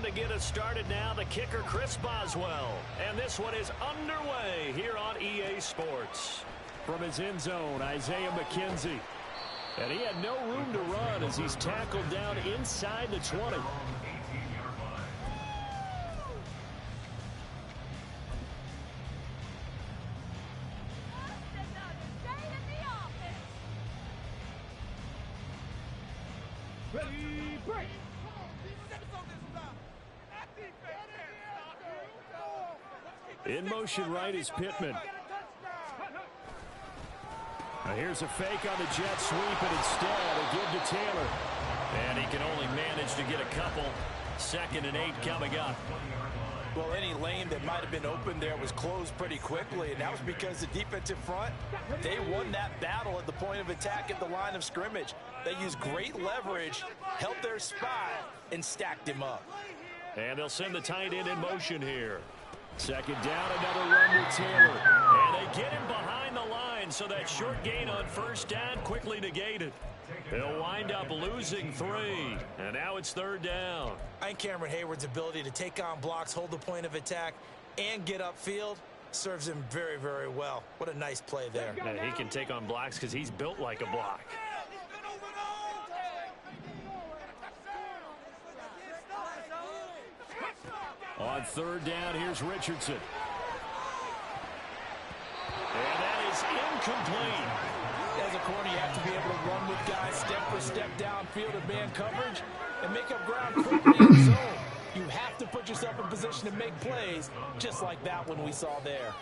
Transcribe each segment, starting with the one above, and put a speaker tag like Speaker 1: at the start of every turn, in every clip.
Speaker 1: to get us started now, the kicker, Chris Boswell. And this one is underway here on EA Sports.
Speaker 2: From his end zone, Isaiah McKenzie. And he had no room to run as he's tackled down inside the 20. In motion right is Pittman. Now here's a fake on the jet sweep, and instead a give to Taylor.
Speaker 1: And he can only manage to get a couple. 2nd and 8 coming up.
Speaker 3: Well, any lane that might have been open there was closed pretty quickly, and that was because the defensive front, they won that battle at the point of attack at the line of scrimmage. They used great leverage, held their spot, and stacked him up.
Speaker 2: And they'll send the tight end in motion here. 2nd down, another run with Taylor.
Speaker 1: And they get him behind the line, so that short gain on 1st down quickly negated. They'll wind up losing 3. And now it's 3rd down.
Speaker 3: I think Cameron Hayward's ability to take on blocks, hold the point of attack, and get upfield serves him very, very well. What a nice play there.
Speaker 1: And he can take on blocks because he's built like a block.
Speaker 2: On 3rd down, here's Richardson.
Speaker 1: And that is incomplete.
Speaker 3: As a corner, you have to be able to run with guys step for step downfield and man coverage and make up ground quickly in the zone. You have to put yourself in position to make plays, just like that one we saw there.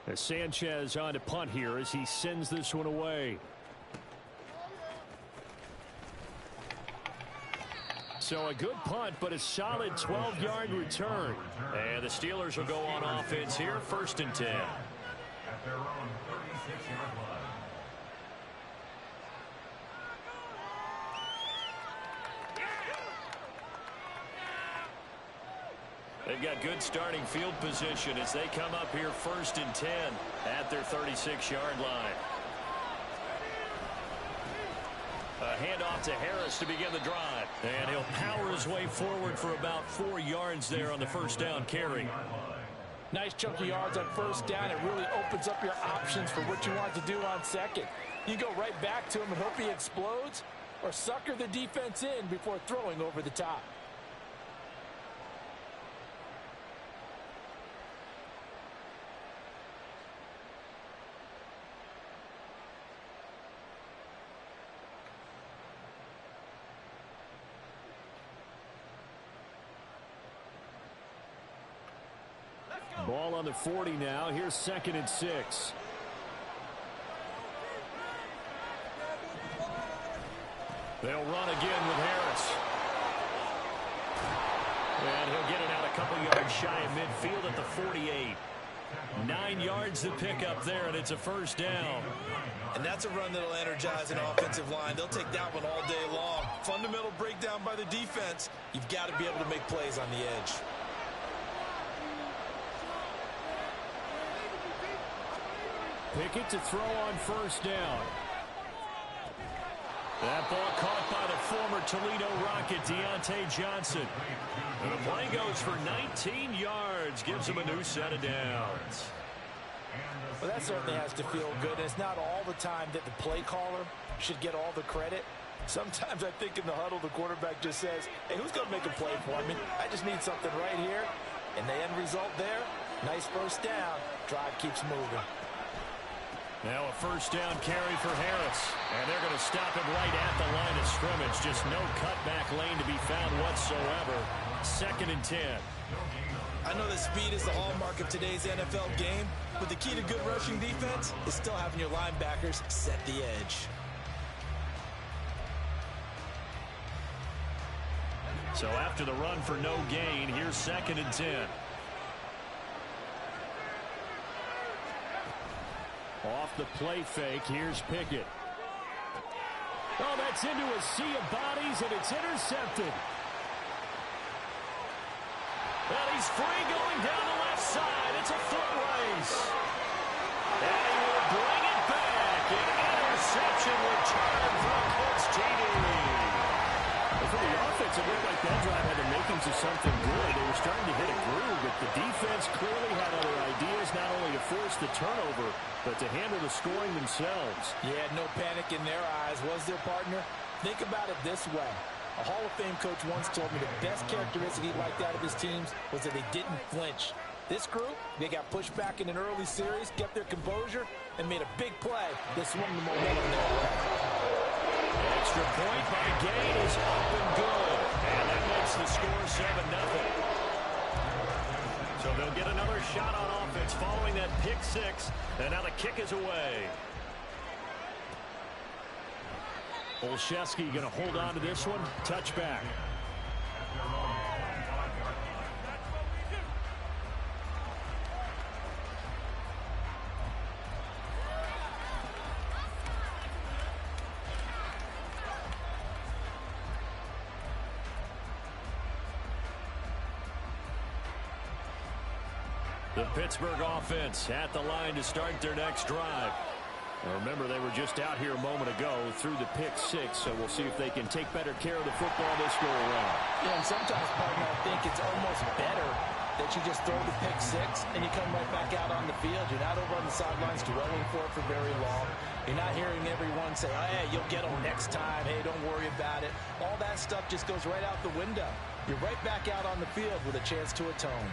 Speaker 2: As Sanchez on to punt here as he sends this one away. So a good punt, but a solid 12-yard return.
Speaker 1: And the Steelers will go on offense here, 1st and 10. They've got good starting field position as they come up here 1st and 10 at their 36-yard line. A handoff to Harris to begin the drive. And he'll power his way forward for about 4 yards there on the 1st down carry.
Speaker 3: Nice chunk of yards on 1st down. It really opens up your options for what you want to do on 2nd. You go right back to him and hope he explodes, or sucker the defense in before throwing over the top.
Speaker 2: Ball on the 40 now. Here's 2nd and 6.
Speaker 1: They'll run again with Harris. And he'll get it out a couple yards shy of midfield at the 48. 9 yards to pick up there, and it's a 1st down.
Speaker 3: And that's a run that'll energize an offensive line. They'll take that one all day long. Fundamental breakdown by the defense. You've got to be able to make plays on the edge.
Speaker 2: Pickett to throw on 1st down.
Speaker 1: That ball caught by the former Toledo Rocket, Deontay Johnson. And the play goes for 19 yards, gives him a new set of downs.
Speaker 3: Well, that certainly has to feel good. It's not all the time that the play caller should get all the credit. Sometimes I think in the huddle, the quarterback just says, hey, who's going to make a play for me? I just need something right here. And the end result there, nice 1st down. Drive keeps moving.
Speaker 1: Now a 1st down carry for Harris. And they're going to stop him right at the line of scrimmage. Just no cutback lane to be found whatsoever. 2nd and 10.
Speaker 3: I know that speed is the hallmark of today's NFL game, but the key to good rushing defense is still having your linebackers set the edge.
Speaker 1: So after the run for no gain, here's 2nd and 10.
Speaker 2: Off the play fake, here's Pickett. Oh, that's into a sea of bodies, and it's intercepted.
Speaker 1: Well, he's free going down the left side. It's a foot race. And he will bring it back. An interception return from Coach TD.
Speaker 2: offense, it looked like that drive had the makings of something good. They were starting to hit a groove, but the defense clearly had other ideas, not only to force the turnover, but to handle the scoring themselves.
Speaker 3: Yeah, no panic in their eyes, was there, partner? Think about it this way. A Hall of Fame coach once told me the best characteristic he liked out of his teams was that they didn't flinch. This group, they got pushed back in an early series, kept their composure, and made a big play that swung the momentum their way.
Speaker 2: Extra point by Gain is up and good. And that makes the score 7-0. So they'll get another shot on offense following that pick six. And now the kick is away. Olszewski going to hold on to this one. Touchback. The Pittsburgh offense at the line to start their next drive. Now remember, they were just out here a moment ago through the pick six, so we'll see if they can take better care of the football this go around.
Speaker 3: Yeah, and sometimes, partner, I think it's almost better that you just throw the pick six and you come right back out on the field. You're not over on the sidelines dwelling for it for very long. You're not hearing everyone say, oh, hey, you'll get them next time. Hey, don't worry about it. All that stuff just goes right out the window. You're right back out on the field with a chance to atone.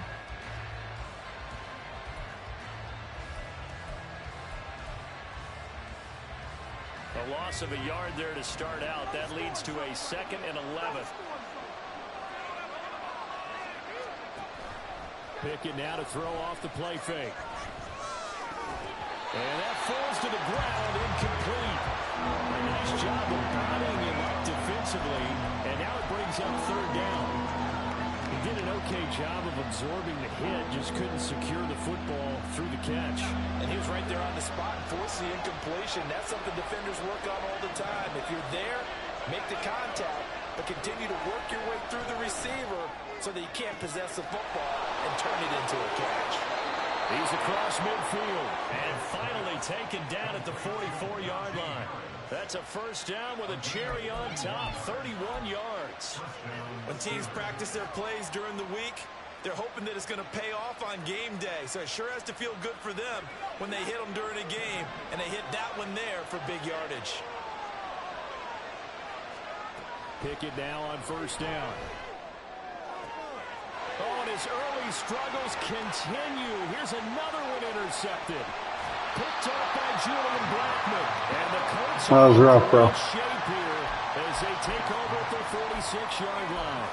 Speaker 2: A loss of a yard there to start out. That leads to a 2nd and 11. Pickett now to throw off the play fake. And that falls to the ground, incomplete. A nice job of bodying him up defensively. And now it brings up 3rd down. He did an okay job of absorbing the hit, just couldn't secure the football through the catch.
Speaker 3: And he was right there on the spot and forced the incompletion. That's something defenders work on all the time. If you're there, make the contact, but continue to work your way through the receiver so that you can't possess the football and turn it into a catch.
Speaker 2: He's across midfield and finally taken down at the 44-yard line. That's a 1st down with a cherry on top, 31 yards.
Speaker 3: When teams practice their plays during the week, they're hoping that it's going to pay off on game day. So it sure has to feel good for them when they hit them during a game, and they hit that one there for big yardage.
Speaker 2: Pickett now on 1st down. Oh, and his early struggles continue. Here's another one intercepted. Picked up by Julian Blackmon. And the Colts
Speaker 4: that was rough, bro.
Speaker 2: Shape here as they take over at the 46-yard line.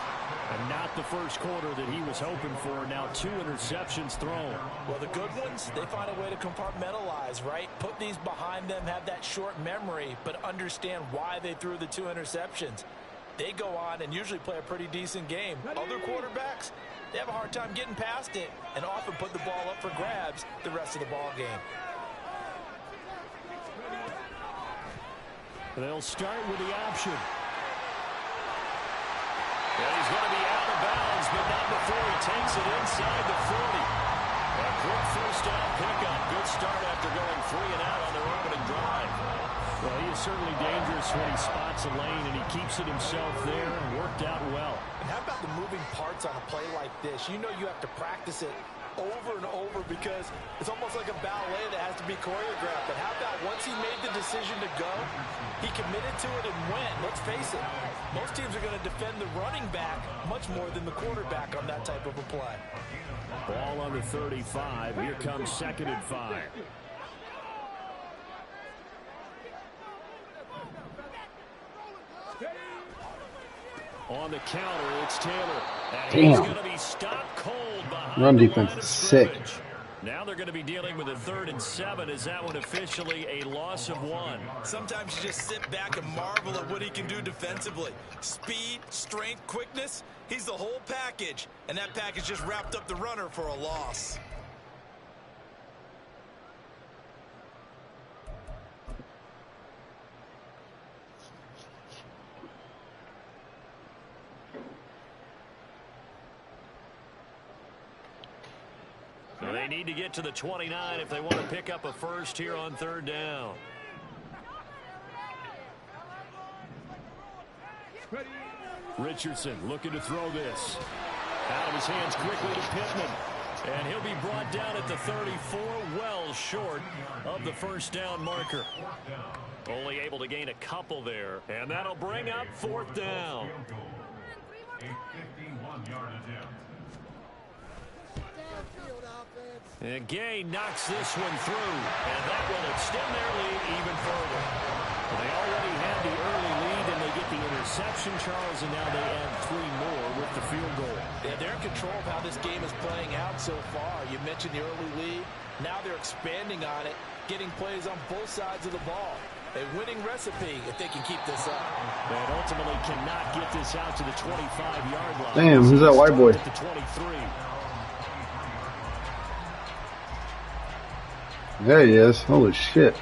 Speaker 2: And not the first quarter that he was hoping for. Now 2 interceptions thrown.
Speaker 3: Well, the good ones, they find a way to compartmentalize, right? Put these behind them, have that short memory, but understand why they threw the 2 interceptions. They go on and usually play a pretty decent game. Other quarterbacks, they have a hard time getting past it and often put the ball up for grabs the rest of the ball game.
Speaker 2: They'll start with the option. And he's going to be out of bounds, but not before he takes it inside the 40. A quick 1st down pickup. Good start after going 3 and out on their opening drive. Well, he is certainly dangerous when he spots a lane, and he keeps it himself there and worked out well.
Speaker 3: And how about the moving parts on a play like this? You know you have to practice it over and over because it's almost like a ballet that has to be choreographed. But how about once he made the decision to go, he committed to it and went. Let's face it, most teams are going to defend the running back much more than the quarterback on that type of a play.
Speaker 2: Ball on the 35. Here comes 2nd and 5. On the counter, it's Taylor. And
Speaker 4: damn.
Speaker 2: He's going to be stopped cold behind
Speaker 4: Run
Speaker 2: the
Speaker 4: defense
Speaker 2: line of
Speaker 4: is sick.
Speaker 2: scrimmage. Now they're going to be dealing with a 3rd and 7. Is that one officially a loss of 1?
Speaker 3: Sometimes you just sit back and marvel at what he can do defensively. Speed, strength, quickness, he's the whole package. And that package just wrapped up the runner for a loss.
Speaker 2: So they need to get to the 29 if they want to pick up a 1st here on 3rd down.
Speaker 1: Richardson looking to throw this. Out of his hands quickly to Pittman. And he'll be brought down at the 34, well short of the first down marker. Only able to gain a couple there. And that'll bring up 4th down. And Gay knocks this one through. And that will extend their lead even further. Well, they already had the early lead, and they get the interception, Charles, and now they add 3 more with the field goal.
Speaker 3: Yeah, they're in control of how this game is playing out so far. You mentioned the early lead. Now they're expanding on it, getting plays on both sides of the ball. A winning recipe if they can keep this up.
Speaker 1: And ultimately cannot get this out to the 25-yard line.
Speaker 4: Damn, who's that white boy?
Speaker 1: At the 23.
Speaker 4: There he is. Holy shit.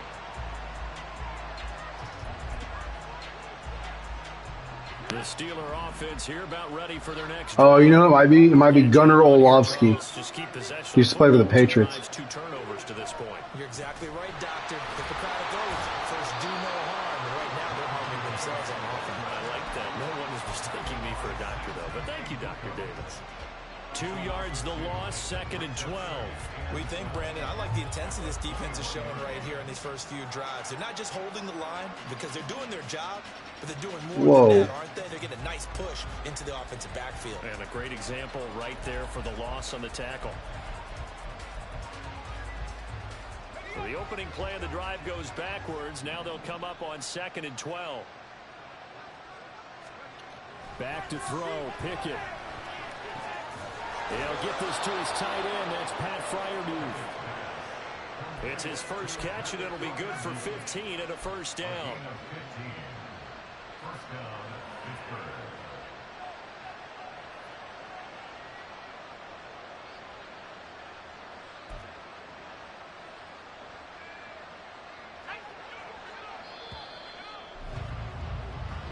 Speaker 1: The Steeler offense here about ready for their next.
Speaker 4: Oh, you know what it might be Gunnar Olszewski.
Speaker 1: Just keep possession.
Speaker 4: He used to play for the Patriots.
Speaker 1: 2 turnovers to this point.
Speaker 3: You're exactly right, Doctor. If the crowd goes, first do no harm. And right now they're harming themselves on offense.
Speaker 1: I like that. No one is mistaking me for a doctor, though. But thank you, Dr. Davis. 2 yards the loss, 2nd and 12.
Speaker 3: We think, Brandon, I like the intensity this defense is showing right here in these first few drives. They're not just holding the line because they're doing their job, but they're doing more than that, aren't they? They're getting a nice push into the offensive backfield.
Speaker 1: And a great example right there for the loss on the tackle. So the opening play of the drive goes backwards. Now they'll come up on 2nd and 12. Back to throw, Pickett. He'll get this to his tight end. That's Pat Freiermuth. It's his first catch, and it'll be good for 15 and a first down.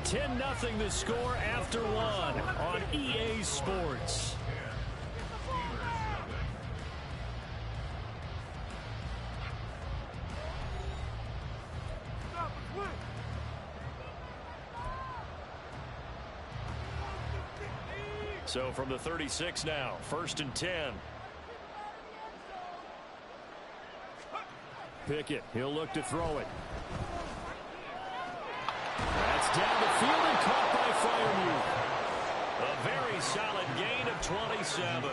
Speaker 1: $10-0 the score after 1 on EA Sports. So from the 36 now, 1st and 10. Pickett, he'll look to throw it. That's down the field and caught by Freiermuth. A very solid gain of 27.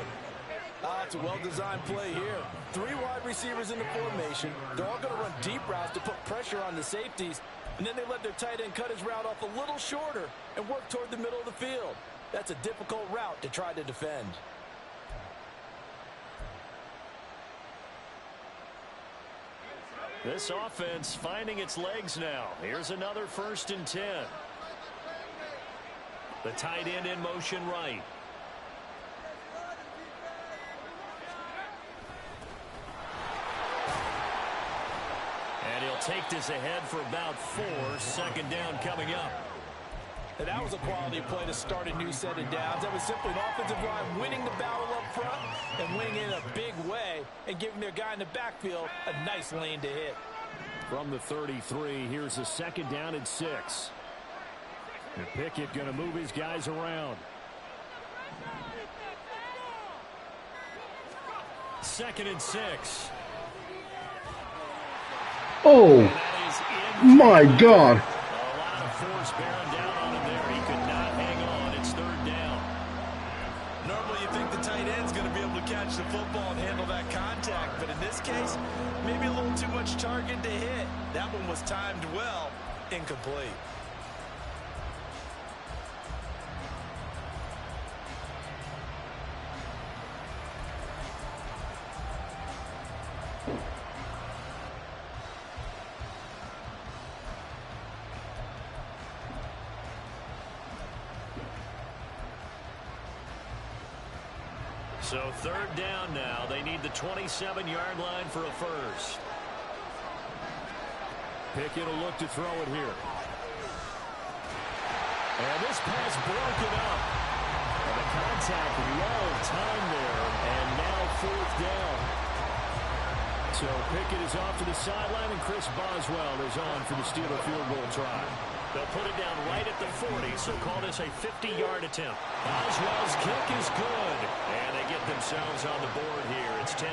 Speaker 3: It's a well-designed play here. 3 wide receivers in the formation. They're all going to run deep routes to put pressure on the safeties. And then they let their tight end cut his route off a little shorter and work toward the middle of the field. That's a difficult route to try to defend.
Speaker 1: This offense finding its legs now. Here's another 1st and 10. The tight end in motion right. And he'll take this ahead for about 4. 2nd down coming up.
Speaker 3: And that was a quality play to start a new set of downs. That was simply an offensive line winning the battle up front and winning in a big way and giving their guy in the backfield a nice lane to hit.
Speaker 1: From the 33, here's a 2nd down and 6. And Pickett going to move his guys around. 2nd and 6.
Speaker 4: Oh, my God.
Speaker 1: A lot of force bearing down on him there. He could not hang on. It's 3rd down.
Speaker 3: Normally you think the tight end's going to be able to catch the football and handle that contact, but in this case, maybe a little too much target to hit. That one was timed well, incomplete.
Speaker 1: So 3rd down now. They need the 27-yard line for a first. Pickett will look to throw it here. And this pass broken up. And the contact well timed there. And now 4th down. So Pickett is off to the sideline, and Chris Boswell is on for the Steeler field goal try. They'll put it down right at the 40, so call this a 50-yard attempt. Oswell's kick is good, and they get themselves on the board here. It's 10-3.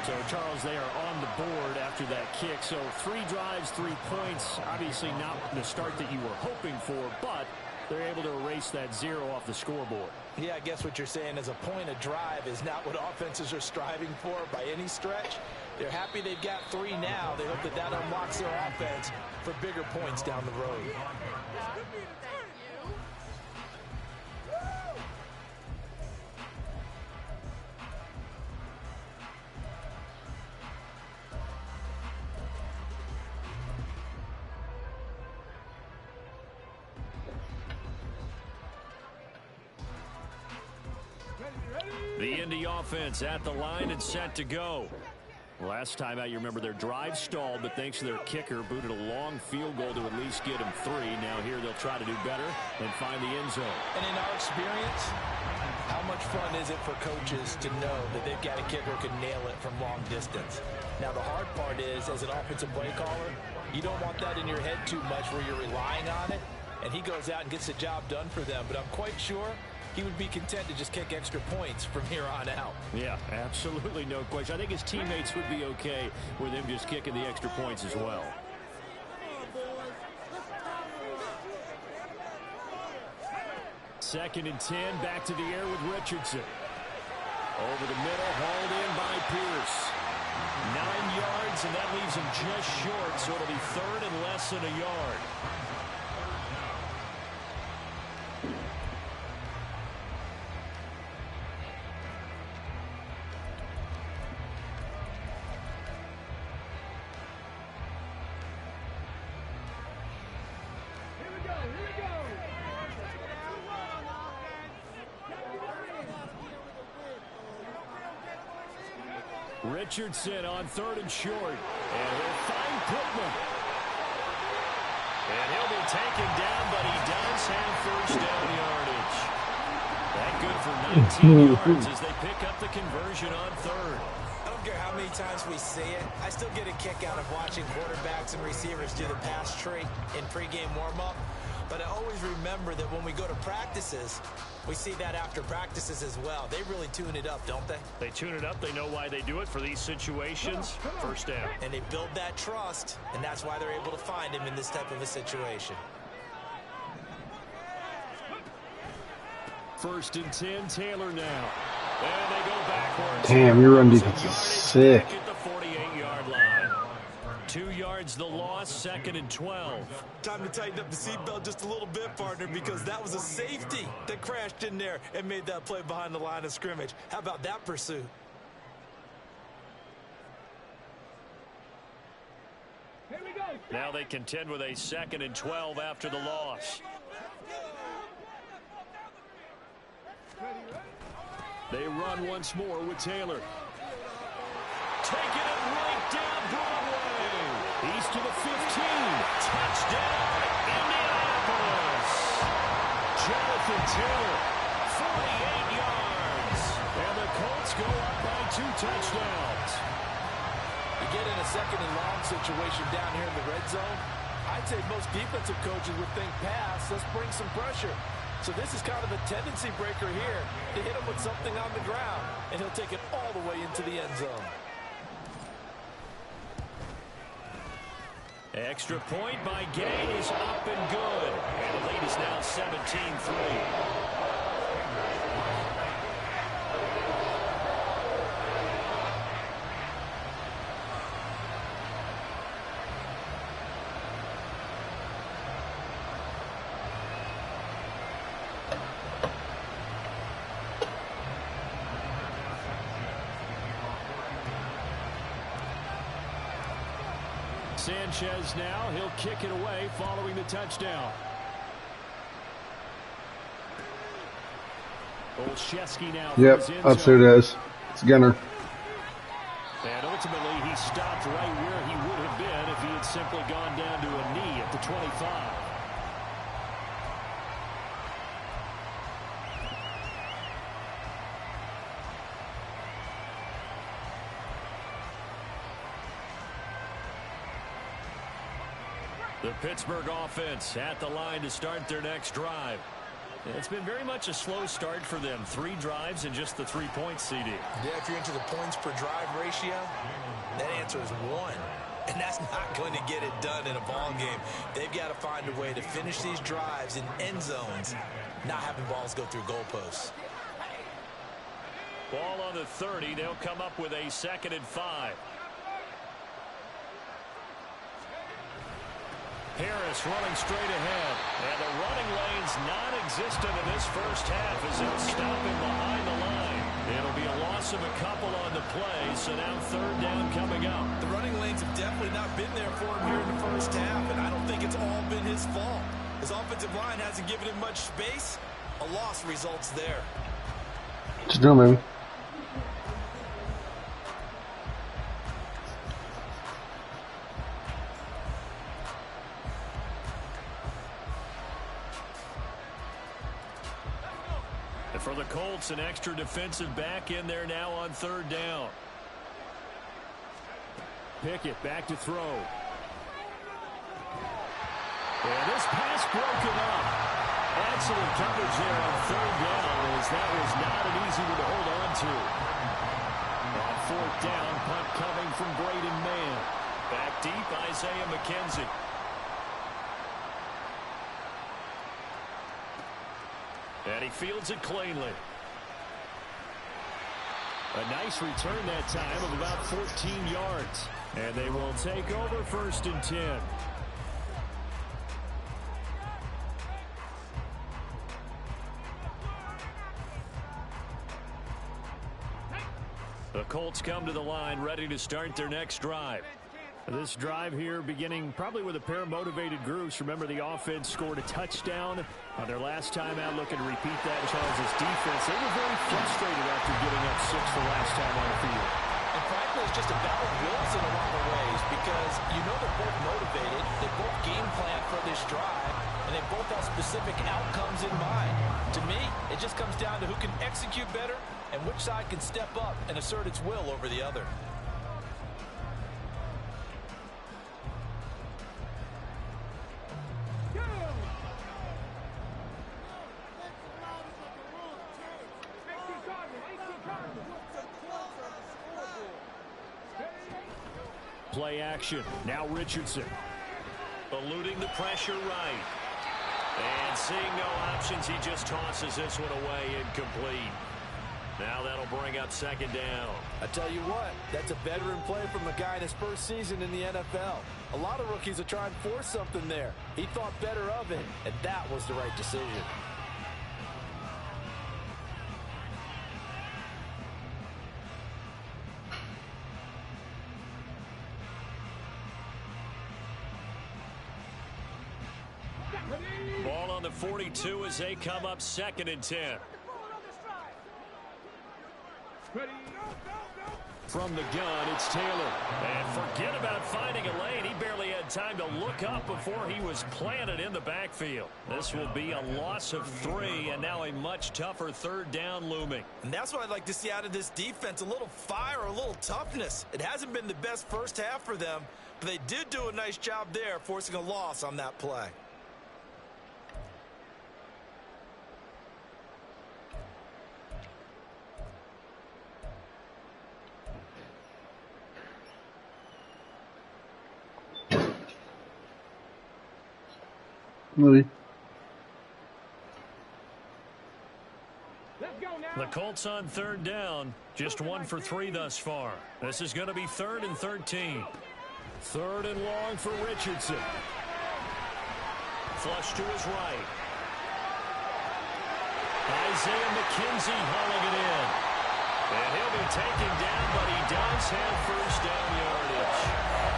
Speaker 2: So, Charles, they are on the board after that kick. So 3 drives, 3 points. Obviously not the start that you were hoping for, but they're able to erase that 0 off the scoreboard.
Speaker 3: Yeah, I guess what you're saying is a point of drive is not what offenses are striving for by any stretch. They're happy they've got 3 now. They hope that that unlocks their offense for bigger points down the road.
Speaker 1: The Indy offense at the line and set to go.
Speaker 2: Last time out, you remember their drive stalled, but thanks to their kicker, booted a long field goal to at least get them 3. Now here they'll try to do better and find the end zone.
Speaker 3: And in our experience, how much fun is it for coaches to know that they've got a kicker who can nail it from long distance? Now, the hard part is, as an offensive play caller, you don't want that in your head too much where you're relying on it, and he goes out and gets the job done for them. But I'm quite sure he would be content to just kick extra points from here on out.
Speaker 2: Yeah, absolutely no question. I think his teammates would be okay with him just kicking the extra points as well. Second and 10, back to the air with Richardson. Over the middle, hauled in by Pierce. 9 yards, and that leaves him just short, so it'll be 3rd and less than a yard. Richardson on 3rd and short. And he'll find Pittman.
Speaker 1: And he'll be taken down, but he does have first down yardage. That good for 19 yards as they pick up the conversion on 3rd.
Speaker 3: I don't care how many times we see it. I still get a kick out of watching quarterbacks and receivers do the pass tree in pregame warm-up. But I always remember that when we go to practices, we see that after practices as well. They really tune it up, don't they?
Speaker 2: They tune it up. They know why they do it for these situations. First down.
Speaker 3: And they build that trust, and that's why they're able to find him in this type of a situation.
Speaker 2: 1st and 10, Taylor now. And they go backwards.
Speaker 4: Damn, your run defense is sick.
Speaker 1: At the 48-yard line. 2 yards the loss, 2nd and 12.
Speaker 3: Time to tighten up the seatbelt just a little bit, partner, because that was a safety that crashed in there and made that play behind the line of scrimmage. How about that pursuit?
Speaker 1: Now they contend with a 2nd and 12 after the loss.
Speaker 2: They run once more with Taylor.
Speaker 1: Taking it right down Broadway. He's to the 15. Touchdown, Indianapolis. Jonathan Taylor, 48 yards. And the Colts go up by 2 touchdowns.
Speaker 3: You get in a 2nd and long situation down here in the red zone, I'd say most defensive coaches would think pass, let's bring some pressure. So this is kind of a tendency breaker here to hit him with something on the ground, and he'll take it all the way into the end zone.
Speaker 1: Extra point by Gay is up and good. And the lead is now 17-3.
Speaker 2: Sanchez now, he'll kick it away following the touchdown. Olszewski now.
Speaker 4: Yep, that's who it is. It's Gunner.
Speaker 1: And ultimately, he stopped right where he would have been if he had simply gone down to a knee at the 25. The Pittsburgh offense at the line to start their next drive. It's been very much a slow start for them. 3 drives and just the 3 points, CD.
Speaker 3: Yeah, if you're into the points per drive ratio, that answer is 1. And that's not going to get it done in a ball game. They've got to find a way to finish these drives in end zones, not having balls go through goalposts.
Speaker 1: Ball on the 30. They'll come up with a 2nd and 5. Harris running straight ahead. And the running lane's non-existent in this first half as they'll stop him behind the line. It'll be a loss of a couple on the play, so now 3rd down coming up.
Speaker 3: The running lanes have definitely not been there for him here in the first half, and I don't think it's all been his fault. His offensive line hasn't given him much space. A loss results there.
Speaker 4: What you doing, baby?
Speaker 1: For the Colts, an extra defensive back in there now on 3rd down. Pickett back to throw. And this pass broken up. Excellent coverage there on 3rd down, as that was not an easy one to hold on to. On 4th down, punt coming from Braden Mann. Back deep, Isaiah McKenzie. And he fields it cleanly. A nice return that time of about 14 yards. And they will take over 1st and 10. The Colts come to the line ready to start their next drive. This drive here beginning probably with a pair of motivated groups. Remember, the offense scored a touchdown on their last time out, looking to repeat that. Charles' defense, they were very frustrated after giving up 6 the last time on the field.
Speaker 3: And frankly, it's just a battle of wills in a lot of ways, because you know they're both motivated, they both game plan for this drive, and they both have specific outcomes in mind. To me, it just comes down to who can execute better and which side can step up and assert its will over the other.
Speaker 1: Play action. Now Richardson. Eluding the pressure right. And seeing no options, he just tosses this one away, incomplete. Now that'll bring up 2nd down.
Speaker 3: I tell you what, that's a veteran play from a guy in his first season in the NFL. A lot of rookies are trying to force something there. He thought better of it, and that was the right decision.
Speaker 1: Ball on the 42 as they come up 2nd and 10. From the gun, it's Taylor. And forget about finding a lane. He barely had time to look up before he was planted in the backfield. This will be a loss of 3, and now a much tougher 3rd down looming.
Speaker 3: And that's what I'd like to see out of this defense, a little fire, a little toughness. It hasn't been the best first half for them, but they did do a nice job there, forcing a loss on that play.
Speaker 4: Movie.
Speaker 1: The Colts on 3rd down. Just 1 for 3 thus far. This is going to be 3rd and 13. 3rd and long for Richardson. Flush to his right. Isaiah McKenzie hauling it in. And he'll be taken down, but he does have 1st down yardage.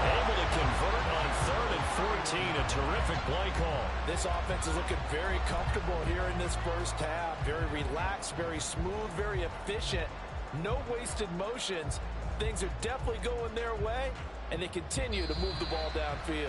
Speaker 1: Able to convert on 3rd and 14. A terrific play call.
Speaker 3: This offense is looking very comfortable here in this first half. Very relaxed, very smooth, very efficient. No wasted motions. Things are definitely going their way, and they continue to move the ball downfield.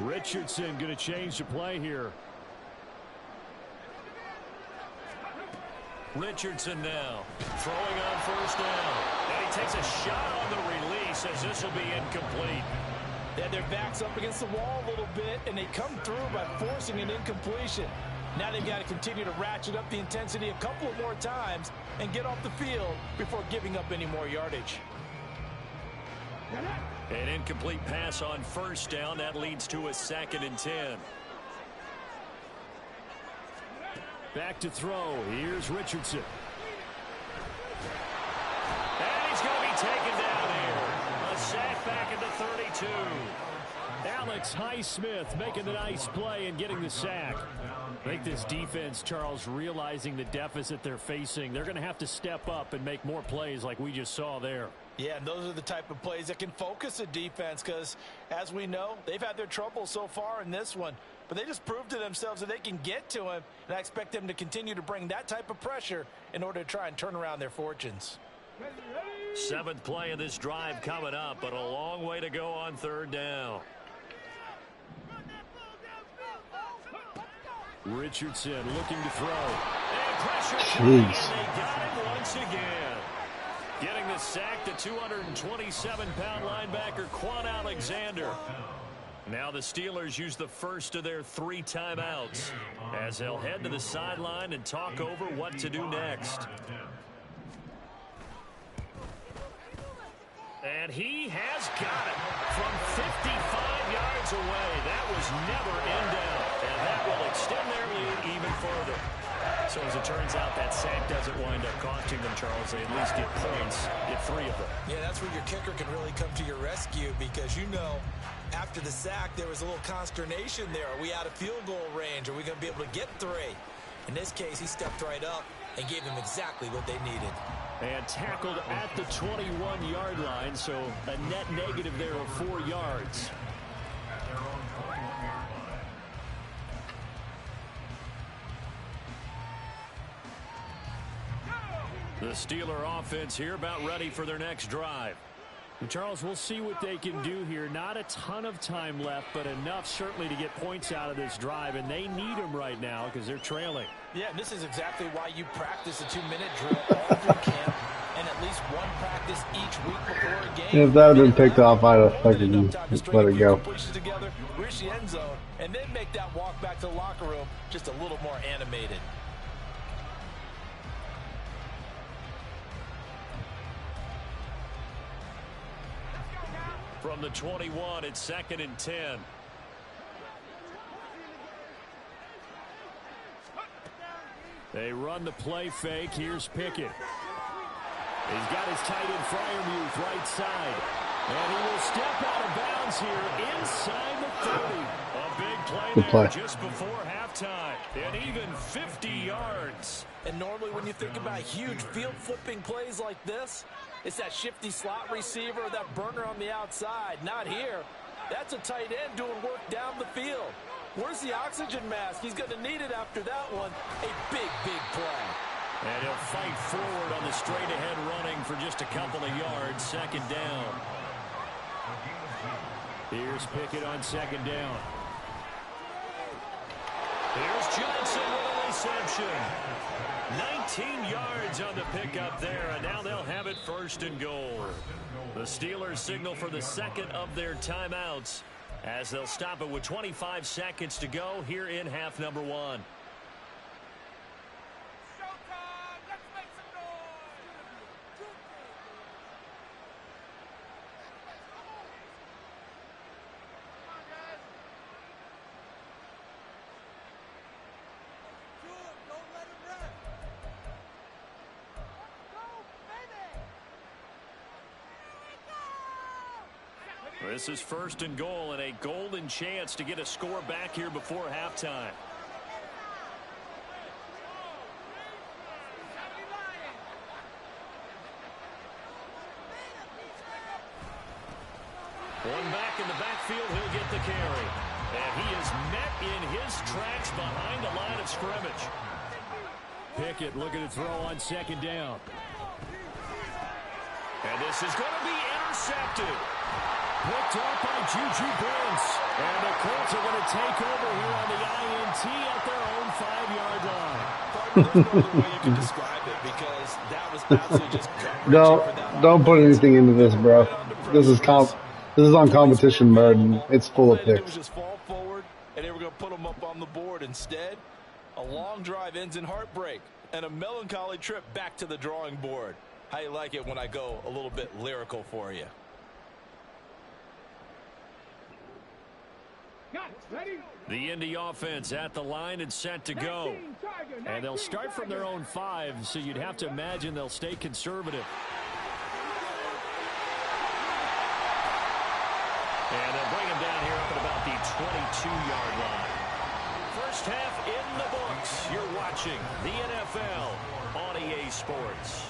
Speaker 1: Richardson going to change the play here. Richardson now throwing on first down. And he takes a shot on the release as this will be incomplete.
Speaker 3: They had their backs up against the wall a little bit, and they come through by forcing an incompletion. Now they've got to continue to ratchet up the intensity a couple of more times and get off the field before giving up any more yardage.
Speaker 1: An incomplete pass on first down. That leads to a 2nd and 10. Back to throw. Here's Richardson. And he's going to be taken down here. A sack back at the 32. Alex Highsmith making the nice play and getting the sack. I think this defense, Charles, realizing the deficit they're facing, they're going to have to step up and make more plays like we just saw there.
Speaker 3: Yeah, and those are the type of plays that can focus a defense because, as we know, they've had their trouble so far in this one. But they just proved to themselves that they can get to him, and I expect them to continue to bring that type of pressure in order to try and turn around their fortunes.
Speaker 1: 7th play of this drive coming up, but a long way to go on 3rd down. Richardson looking to throw. And pressure coming, and they got him once again. Getting the sack, the 227-pound linebacker, Quan Alexander. Now the Steelers use the first of their 3 timeouts as they'll head to the sideline and talk over what to do next. And he has got it from 55 yards away. That was never in doubt. And that will extend their lead even further. So as it turns out, that sack doesn't wind up costing them, Charles. They at least get points, get 3 of them.
Speaker 3: Yeah, that's where your kicker can really come to your rescue because, you know, after the sack, there was a little consternation there. Are we out of field goal range? Are we going to be able to get 3? In this case, he stepped right up and gave them exactly what they needed.
Speaker 1: And tackled at the 21-yard line, so a net negative there of 4 yards. The Steeler offense here about ready for their next drive. And Charles, we'll see what they can do here. Not a ton of time left, but enough certainly to get points out of this drive, and they need them right now because they're trailing.
Speaker 3: Yeah, and this is exactly why you practice a 2-minute drill all through camp and at least one practice each week before a game.
Speaker 4: If that had been picked off, I'd have fucking let it go.
Speaker 3: Together, reach the end zone, and then make that walk back to the locker room just a little more animated.
Speaker 1: From the 21, it's 2nd and 10. They run the play fake. Here's Pickett. He's got his tight end Freiermuth right side. And he will step out of bounds here inside the 30. A big play there just before halftime. And even 50 yards.
Speaker 3: And normally when you think about huge field flipping plays like this, it's that shifty slot receiver, that burner on the outside. Not here. That's a tight end doing work down the field. Where's the oxygen mask? He's going to need it after that one. A big, big play.
Speaker 1: And he'll fight forward on the straight-ahead running for just a couple of yards. 2nd down. Here's Pickett on 2nd down. Here's Johnson with a reception. 19 yards on the pickup there, and now they'll have it 1st and goal. The Steelers signal for the 2nd of their timeouts as they'll stop it with 25 seconds to go here in half number 1. This is 1st and goal and a golden chance to get a score back here before halftime. One back in the backfield, he'll get the carry. And he is met in his tracks behind the line of scrimmage. Pickett looking to throw on 2nd down. And this is going to be intercepted. Picked up by Juju Brents. And the Colts are going to take over here on the INT at their own 5-yard line.
Speaker 3: There's no other way you can describe it because that was absolutely just
Speaker 4: Don't put anything into this, bro. This is on competition mode, and it's full of picks.
Speaker 3: Just fall forward, and they were going to put them up on the board. Instead, a long drive ends in heartbreak and a melancholy trip back to the drawing board. How you like it when I go a little bit lyrical for you?
Speaker 1: The Indy offense at the line and set to go. And they'll start from their own 5, so you'd have to imagine they'll stay conservative. And they'll bring him down here up at about the 22-yard line. First half in the books. You're watching the NFL on EA Sports.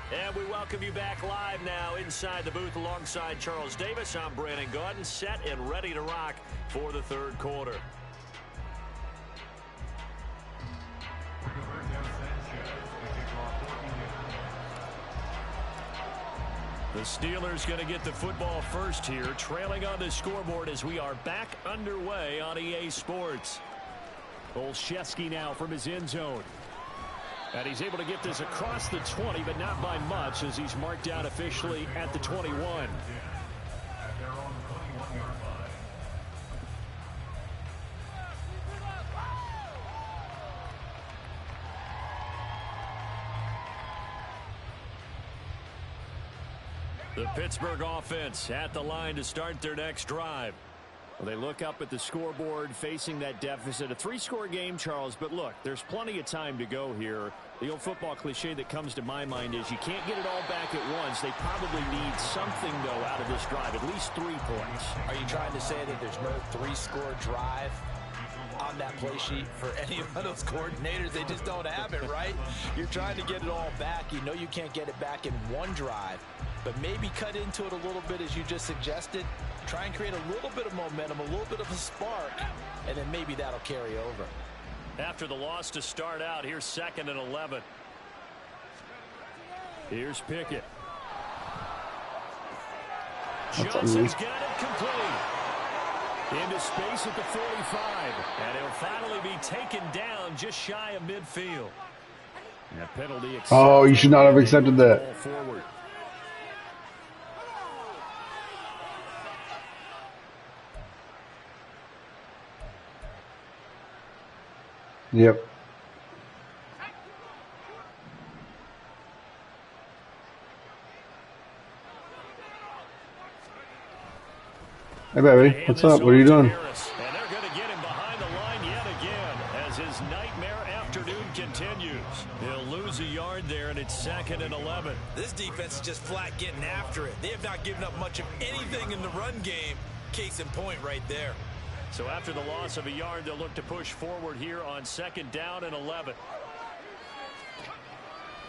Speaker 1: And we welcome you back live now inside the booth alongside Charles Davis. I'm Brandon Gaudin, set and ready to rock for the third quarter. The Steelers going to get the football first here, trailing on the scoreboard as we are back underway on EA Sports. Olszewski now from his end zone. And he's able to get this across the 20, but not by much, as he's marked down officially at the 21. The Pittsburgh offense at the line to start their next drive. Well, they look up at the scoreboard facing that deficit. A 3-score game, Charles, but look, there's plenty of time to go here. The old football cliche that comes to my mind is you can't get it all back at once. They probably need something, though, out of this drive, at least 3 points.
Speaker 3: Are you trying to say that there's no 3-score drive on that play sheet for any of those coordinators? They just don't have it, right? You're trying to get it all back. You know you can't get it back in one drive, but maybe cut into it a little bit as you just suggested. Try and create a little bit of momentum, a little bit of a spark, and then maybe that'll carry over.
Speaker 1: After the loss to start out, here's 2nd and 11. Here's Pickett. Johnson's got it complete. Into space at the 45. And he'll finally be taken down just shy of midfield. And a penalty.
Speaker 4: Oh, you should not have accepted that.
Speaker 1: Forward.
Speaker 4: Yep. Hey, baby. What's up? What are you doing?
Speaker 1: And they're going to get him behind the line yet again as his nightmare afternoon continues. He'll lose a yard there, and it's 2nd and 11.
Speaker 3: This defense is just flat getting after it. They have not given up much of anything in the run game. Case in point right there.
Speaker 1: So after the loss of a yard, they'll look to push forward here on 2nd down and 11.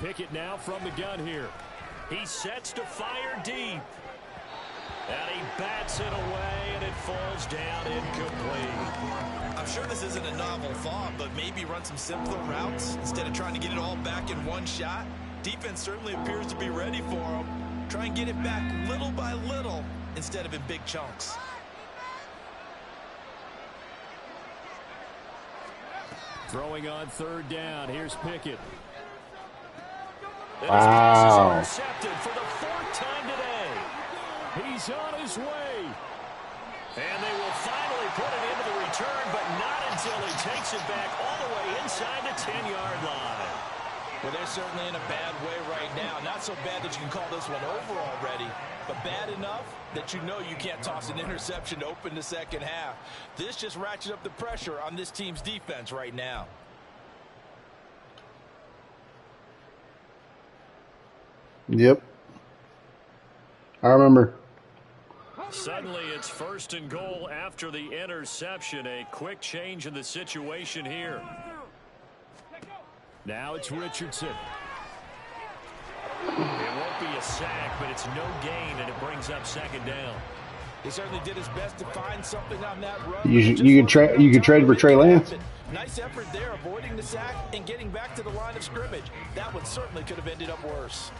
Speaker 1: Pickett now from the gun here. He sets to fire deep. And he bats it away, and it falls down incomplete.
Speaker 3: I'm sure this isn't a novel thought, but maybe run some simpler routes instead of trying to get it all back in one shot. Defense certainly appears to be ready for him. Try and get it back little by little instead of in big chunks.
Speaker 1: Throwing on 3rd down. Here's Pickett.
Speaker 4: Wow.
Speaker 1: Intercepted for the 4th time today. He's on his way. And they will finally put it into the return, but not until he takes it back all the way inside the 10-yard line.
Speaker 3: Well, they're certainly in a bad way right now. Not so bad that you can call this one over already, but bad enough that you know you can't toss an interception to open the second half. This just ratchets up the pressure on this team's defense right now.
Speaker 4: Yep. I remember.
Speaker 1: Suddenly it's 1st and goal after the interception. A quick change in the situation here. Now it's Richardson. It won't be a sack, but it's no gain, and it brings up second down.
Speaker 3: He certainly did his best to find something on that run.
Speaker 4: You could trade for Trey Lance.
Speaker 3: Nice effort there, avoiding the sack and getting back to the line of scrimmage. That one certainly could have ended up worse.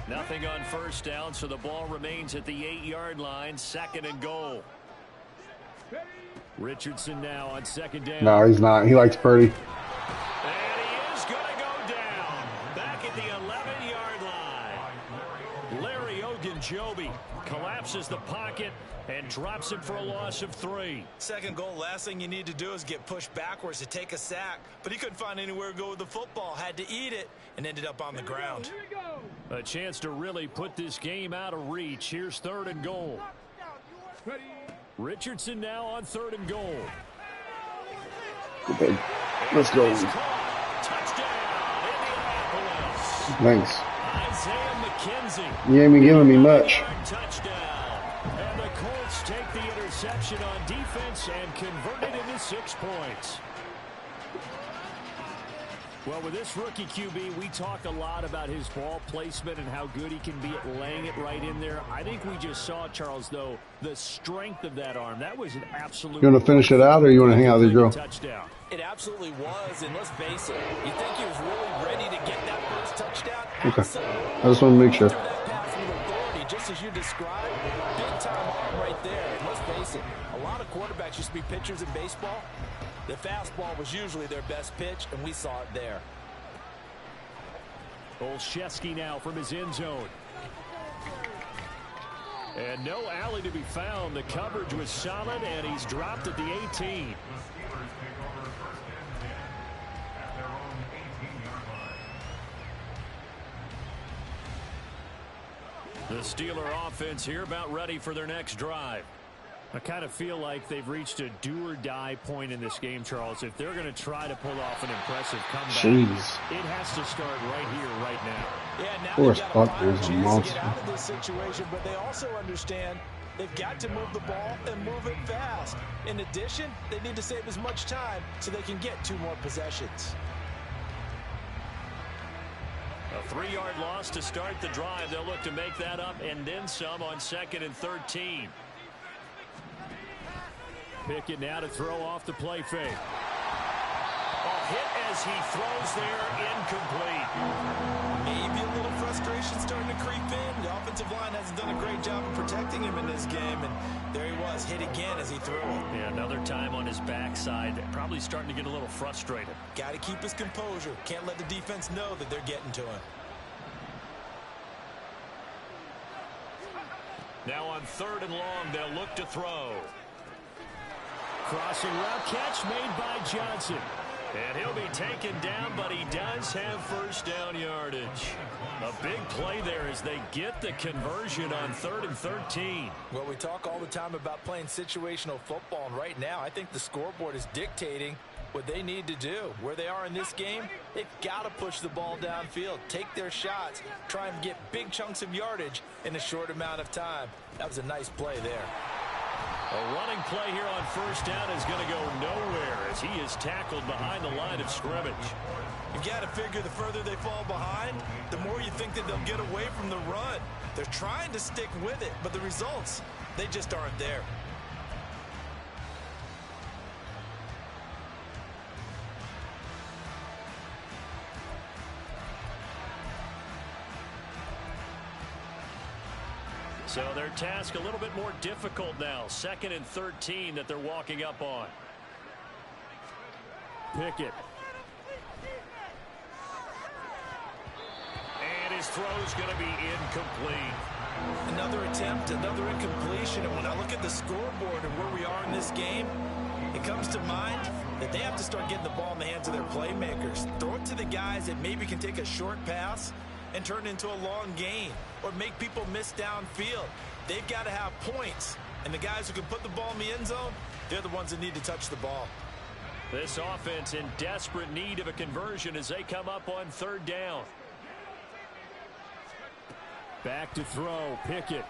Speaker 1: Nothing on first down, so the ball remains at the 8-yard line, 2nd and goal. Richardson now on 2nd down.
Speaker 4: No, he's not. He likes Purdy.
Speaker 1: And he is going to go down back at the 11-yard line. Larry Ogunjobi collapses the pocket and drops it for a loss of 3.
Speaker 3: Second goal, last thing you need to do is get pushed backwards to take a sack. But he couldn't find anywhere to go with the football, had to eat it, and ended up on the ground.
Speaker 1: A chance to really put this game out of reach. Here's 3rd and goal. Richardson now on 3rd and goal.
Speaker 4: Okay. Let's go.
Speaker 1: Touchdown, Indianapolis.
Speaker 4: Thanks.
Speaker 1: Isaiah McKenzie.
Speaker 4: You ain't been giving me much.
Speaker 1: Touchdown. And the Colts take the interception on defense and convert it into 6 points. Well, with this rookie QB, we talk a lot about his ball placement and how good he can be at laying it right in there. I think we just saw, Charles, though, the strength of that arm. That was an absolute...
Speaker 4: You want to finish it out, or you want to hang out with your girl?
Speaker 1: Touchdown.
Speaker 3: It absolutely was, and let's face it, you think he was really ready to get that first touchdown?
Speaker 4: Okay.
Speaker 3: Absolutely.
Speaker 4: I just want to make sure.
Speaker 3: That pass with authority, just as you described, big-time arm right there. And let's face it, a lot of quarterbacks used to be pitchers in baseball. The fastball was usually their best pitch, and we saw it there.
Speaker 1: Olszewski now from his end zone. And no alley to be found. The coverage was solid, and he's dropped at the 18. The Steeler offense here about ready for their next drive. I kind of feel like they've reached a do-or-die point in this game, Charles. If they're going to try to pull off an impressive comeback, it has to start right here, right now.
Speaker 3: Yeah, now
Speaker 4: Forrest
Speaker 3: they've got a
Speaker 4: Buckner's a
Speaker 3: chance to
Speaker 4: monster.
Speaker 3: get out of this situation, but they also understand they've got to move the ball and move it fast. In addition, they need to save as much time so they can get 2 more possessions.
Speaker 1: A 3-yard loss to start the drive. They'll look to make that up and then some on 2nd and 13. Pickett now to throw off the play fake. A hit as he throws there, incomplete.
Speaker 3: Maybe a little frustration starting to creep in. The offensive line hasn't done a great job of protecting him in this game, and there he was, hit again as he threw it.
Speaker 1: Yeah, another time on his backside, probably starting to get a little frustrated.
Speaker 3: Got to keep his composure. Can't let the defense know that they're getting to him.
Speaker 1: Now on 3rd and long, they'll look to throw. Crossing route catch made by Johnson. And he'll be taken down, but he does have first down yardage. A big play there as they get the conversion on 3rd and 13.
Speaker 3: Well, we talk all the time about playing situational football, and right now I think the scoreboard is dictating what they need to do. Where they are in this game, they've got to push the ball downfield, take their shots, try and get big chunks of yardage in a short amount of time. That was a nice play there.
Speaker 1: A running play here on first down is going to go nowhere as he is tackled behind the line of scrimmage.
Speaker 3: You've got to figure the further they fall behind, the more you think that they'll get away from the run. They're trying to stick with it, but the results, they just aren't there.
Speaker 1: So their task a little bit more difficult now. 2nd and 13 that they're walking up on. Pickett. And his throw's going to be incomplete.
Speaker 3: Another attempt, another incompletion. And when I look at the scoreboard and where we are in this game, it comes to mind that they have to start getting the ball in the hands of their playmakers. Throw it to the guys that maybe can take a short pass and turn it into a long gain or make people miss downfield. They've got to have points. And the guys who can put the ball in the end zone, they're the ones that need to touch the ball.
Speaker 1: This offense in desperate need of a conversion as they come up on 3rd down. Back to throw, Pickett.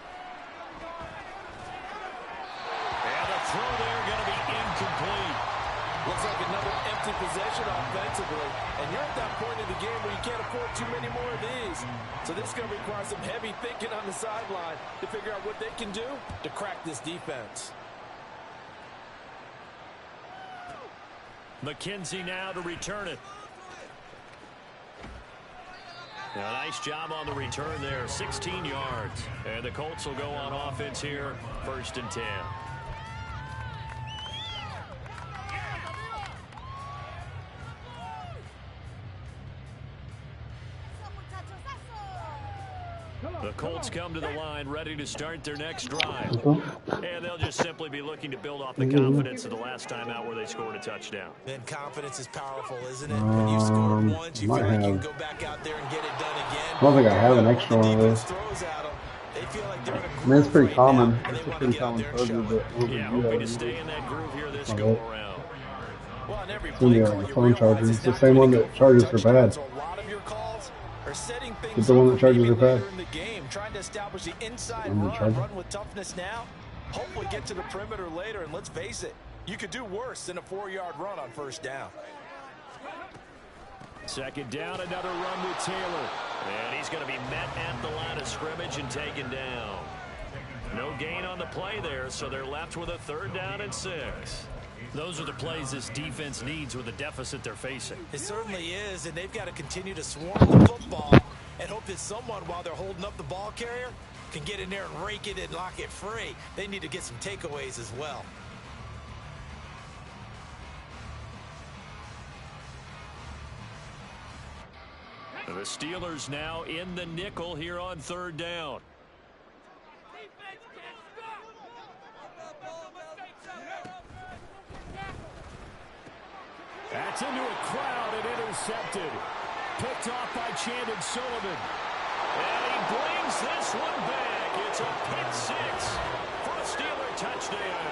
Speaker 1: And the throw there going to be incomplete.
Speaker 3: Looks like another empty possession offensively. And you're at that point in the game where you can't afford too many more of these. So this is going to require some heavy thinking on the sideline to figure out what they can do to crack this defense.
Speaker 1: McKenzie now to return it. A nice job on the return there, 16 yards. And the Colts will go on offense here, 1st and 10. The Colts come to the line ready to start their next drive. And they'll just simply be looking to build off the confidence of the last time out where they scored a touchdown.
Speaker 3: And confidence is powerful, isn't it? When you score once, you feel like you can go back out there and get it done again.
Speaker 4: I don't think I have an extra one of this. I mean, it's pretty common. It's a pretty common purge.
Speaker 1: Yeah, hoping to stay in that groove here this go around.
Speaker 3: Well, in every
Speaker 4: It's gonna be like a phone charger. It's the same one that charges for bad. It's the one that charges are bad.
Speaker 3: Trying to establish the inside run with toughness now. Hopefully get to the perimeter later, and let's face it, you could do worse than a 4-yard run on 1st down.
Speaker 1: 2nd down, another run with Taylor. And he's going to be met at the line of scrimmage and taken down. No gain on the play there, so they're left with a 3rd down and 6. Those are the plays this defense needs with the deficit they're facing.
Speaker 3: It certainly is, and they've got to continue to swarm the football and hope that someone, while they're holding up the ball carrier, can get in there and rake it and lock it free. They need to get some takeaways as well.
Speaker 1: The Steelers now in the nickel here on 3rd down. That's into a crowd and intercepted. Picked off by Chandon Sullivan. And he brings this one back. It's a pick 6 for a Steeler touchdown.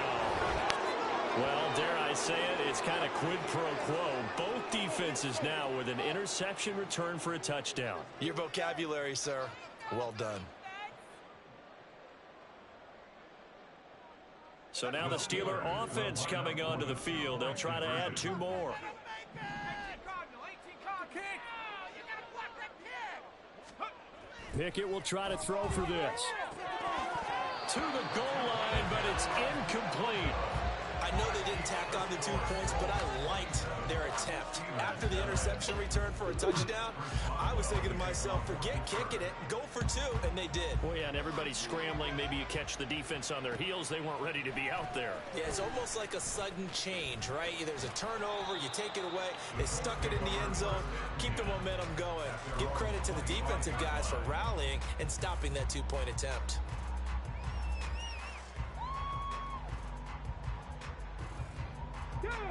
Speaker 1: Well, dare I say it, it's kind of quid pro quo. Both defenses now with an interception return for a touchdown.
Speaker 3: Your vocabulary, sir. Well done.
Speaker 1: So now the Steeler offense coming onto the field. They'll try to add 2 more. Pickett will try to throw for this. To the goal line, but it's incomplete.
Speaker 3: I know they didn't tack on the 2 points, but I liked their attempt. After the interception return for a touchdown, I was thinking to myself, forget kicking it, go for 2, and they did.
Speaker 1: Well, yeah, and everybody's scrambling. Maybe you catch the defense on their heels. They weren't ready to be out there.
Speaker 3: Yeah, it's almost like a sudden change, right? There's a turnover, you take it away, they stuck it in the end zone, keep the momentum going. Give credit to the defensive guys for rallying and stopping that 2-point attempt.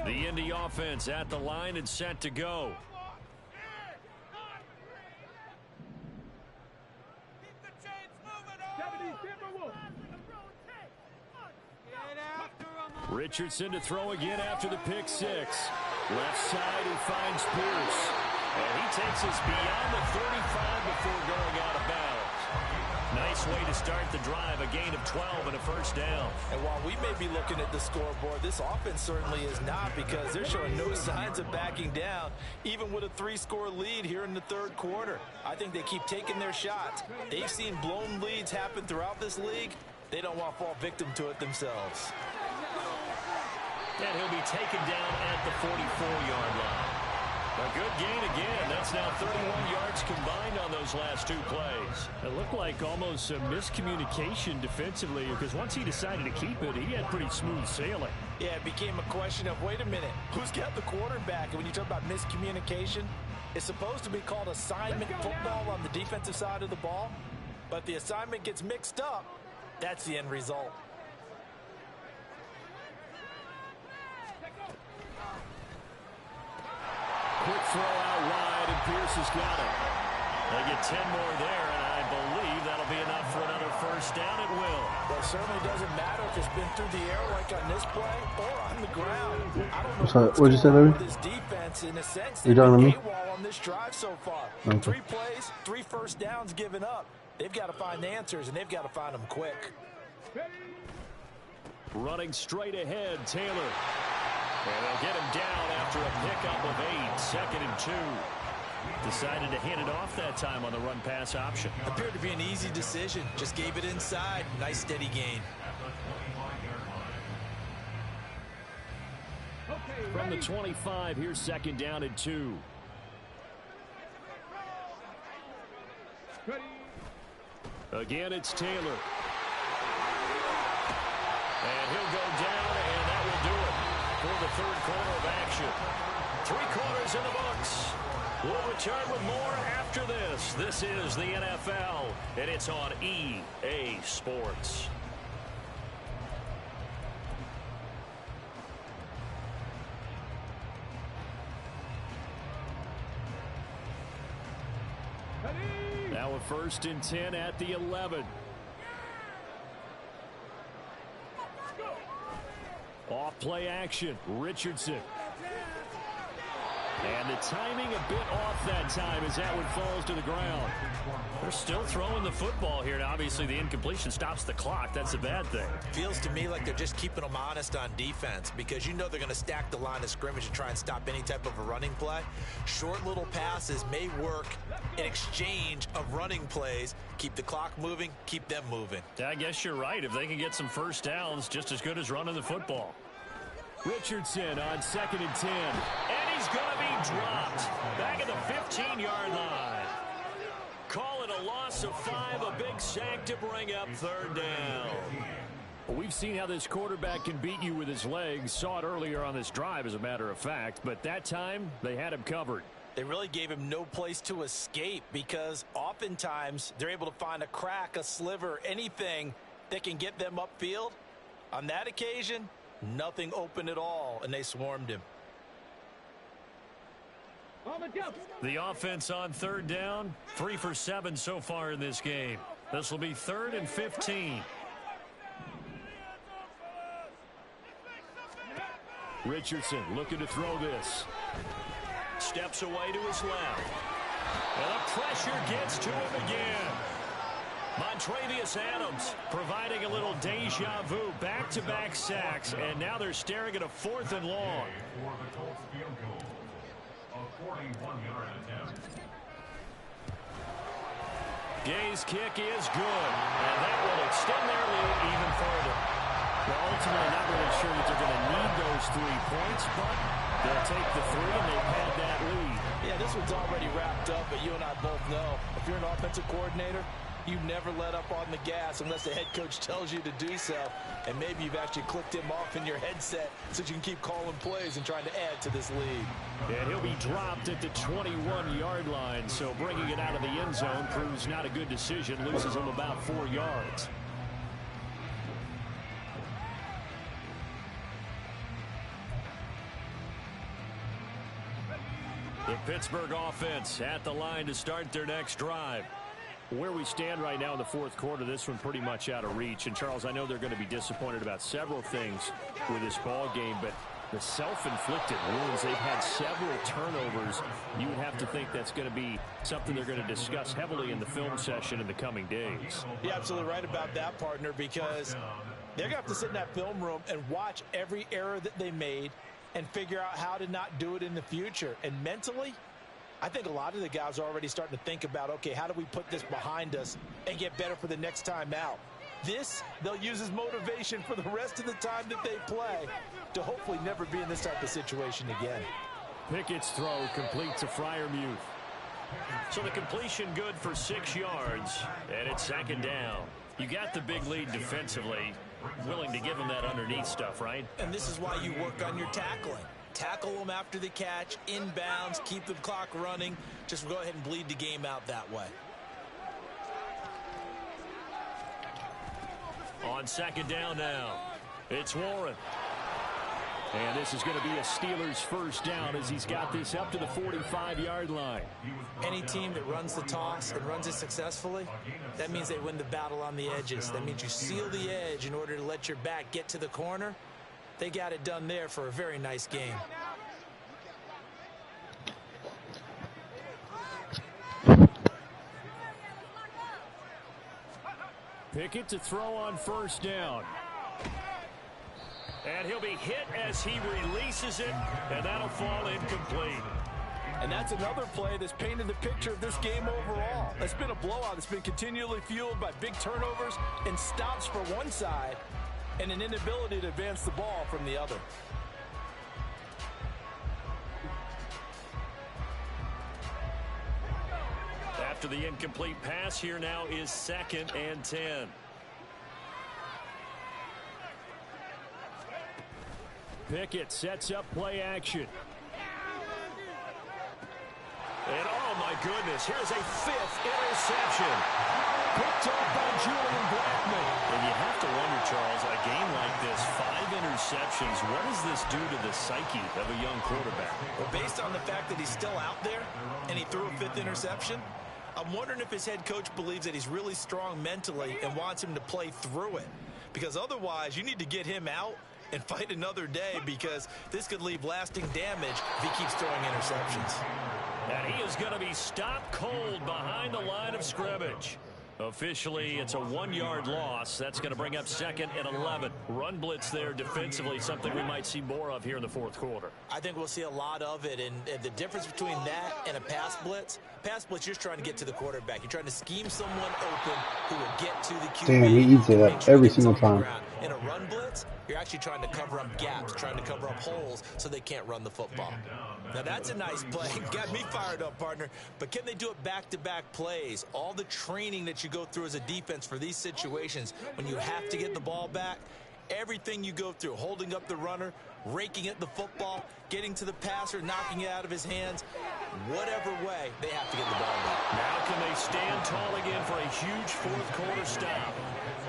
Speaker 1: The Indy offense at the line and set to go. Richardson to throw again after the pick 6. Left side, he finds Pierce. And he takes us beyond the 35 before going out of bounds. Nice way to start the drive, a gain of 12 and a 1st down.
Speaker 3: And while we may be looking at the scoreboard, this offense certainly is not, because they're showing no signs of backing down, even with a 3-score lead here in the 3rd quarter. I think they keep taking their shots. They've seen blown leads happen throughout this league. They don't want to fall victim to it themselves.
Speaker 1: And he'll be taken down at the 44-yard line. A good gain again. That's now 31 yards combined on those last 2 plays. It looked like almost a miscommunication defensively, because once he decided to keep it, he had pretty smooth sailing.
Speaker 3: Yeah, it became a question of, wait a minute, who's got the quarterback? And when you talk about miscommunication, it's supposed to be called assignment football on the defensive side of the ball. But the assignment gets mixed up. That's the end result.
Speaker 1: Quick throw out wide, and Pierce has got it. They get 10 more there, and I believe that'll be enough for another 1st down. It will.
Speaker 3: Well, it certainly doesn't matter if it's been through the air like on this play or on the ground. I don't know.
Speaker 4: Sorry, what'd you say, baby?
Speaker 3: This defense, in a sense,
Speaker 4: you talking to me?
Speaker 3: on this drive so far.
Speaker 4: Okay.
Speaker 3: 3 plays, 3 1st downs given up. They've got to find the answers, and they've got to find them quick.
Speaker 1: Running straight ahead, Taylor. And they'll get him down after a pickup of 8, 2nd and 2. Decided to hand it off that time on the run-pass option.
Speaker 3: Appeared to be an easy decision. Just gave it inside. Nice steady gain.
Speaker 1: From the 25, here's 2nd down and 2. Again, it's Taylor. And he'll go down, and that will do it for the 3rd quarter of action. 3 quarters in the books. We'll return with more after this. This is the NFL, and it's on EA Sports. Now a 1st and 10 at the 11. Off play action, Richardson. And the timing a bit off that time as that one falls to the ground. They're still throwing the football here. Now, obviously, the incompletion stops the clock. That's a bad thing.
Speaker 3: Feels to me like they're just keeping them honest on defense because you know they're going to stack the line of scrimmage and try and stop any type of a running play. Short little passes may work in exchange of running plays. Keep the clock moving, keep them moving.
Speaker 1: I guess you're right. If they can get some first downs, just as good as running the football. Richardson on 2nd and 10. And he's going to be dropped back at the 15-yard line. Call it a loss of 5, a big sack to bring up 3rd down. Well, we've seen how this quarterback can beat you with his legs. Saw it earlier on this drive, as a matter of fact. But that time, they had him covered.
Speaker 3: They really gave him no place to escape because oftentimes they're able to find a crack, a sliver, anything that can get them upfield. On that occasion, nothing open at all, and they swarmed him.
Speaker 1: The offense on 3rd down, 3 for 7 so far in this game. This will be 3rd and 15. Richardson looking to throw this. Steps away to his left. And the pressure gets to him again. Montravius Adams providing a little deja vu. Back-to-back sacks, and now they're staring at a 4th and long. Gay's kick is good, and that will extend their lead even further. Well, ultimately, not really sure that they're going to need those 3 points, but they'll take the 3, and they've had that lead.
Speaker 3: Yeah, this one's already wrapped up, but you and I both know if you're an offensive coordinator, you never let up on the gas unless the head coach tells you to do so. And maybe you've actually clicked him off in your headset so you can keep calling plays and trying to add to this lead.
Speaker 1: And he'll be dropped at the 21-yard line, so bringing it out of the end zone proves not a good decision. Loses him about 4 yards. The Pittsburgh offense at the line to start their next drive. Where we stand right now in the 4th quarter, this one pretty much out of reach. And, Charles, I know they're going to be disappointed about several things with this ball game, but the self-inflicted wounds, they've had several turnovers. You would have to think that's going to be something they're going to discuss heavily in the film session in the coming days.
Speaker 3: You're absolutely right about that, partner, because they're going to have to sit in that film room and watch every error that they made and figure out how to not do it in the future. And mentally, I think a lot of the guys are already starting to think about, okay, how do we put this behind us and get better for the next time out? This, they'll use as motivation for the rest of the time that they play to hopefully never be in this type of situation again.
Speaker 1: Pickett's throw complete to Freiermuth. So the completion good for 6 yards, and it's 2nd down. You got the big lead defensively, willing to give them that underneath stuff, right?
Speaker 3: And this is why you work on your tackling. Tackle them after the catch, inbounds, keep the clock running. Just go ahead and bleed the game out that way.
Speaker 1: On 2nd down now, it's Warren. And this is going to be a Steelers first down as he's got this up to the 45-yard line.
Speaker 3: Any team that runs the toss and runs it successfully, that means they win the battle on the edges. That means you seal the edge in order to let your back get to the corner. They got it done there for a very nice game.
Speaker 1: Pickett to throw on 1st down. And he'll be hit as he releases it, and that'll fall incomplete.
Speaker 3: And that's another play that's painted the picture of this game overall. It's been a blowout. It's been continually fueled by big turnovers and stops for one side and an inability to advance the ball from the other.
Speaker 1: After the incomplete pass, here now is 2nd and 10. Pickett sets up play action. And oh my goodness, here's a 5th interception. Picked up by Julian Blackmon. And you have to wonder, Charles, a game like this, 5 interceptions, what does this do to the psyche of a young quarterback?
Speaker 3: Well, based on the fact that he's still out there and he threw a 5th interception, I'm wondering if his head coach believes that he's really strong mentally and wants him to play through it. Because otherwise, you need to get him out and fight another day, because this could leave lasting damage if he keeps throwing interceptions.
Speaker 1: And he is going to be stopped cold behind the line of scrimmage. Officially, it's a 1-yard loss. That's going to bring up 2nd and 11. Run blitz there defensively, something we might see more of here in the 4th quarter.
Speaker 3: I think we'll see a lot of it, and the difference between that and a pass blitz, you're just trying to get to the quarterback. You're trying to scheme someone open who will get to the QB.
Speaker 4: Damn, he eats it up every single time.
Speaker 3: In a run blitz, you're actually trying to cover up gaps, trying to cover up holes so they can't run the football. Now, that's a nice play. Got me fired up, partner. But can they do it back-to-back plays? All the training that you go through as a defense for these situations, when you have to get the ball back, everything you go through, holding up the runner, raking at the football, getting to the passer, knocking it out of his hands, whatever way, they have to get the ball back.
Speaker 1: Now can they stand tall again for a huge 4th quarter stop?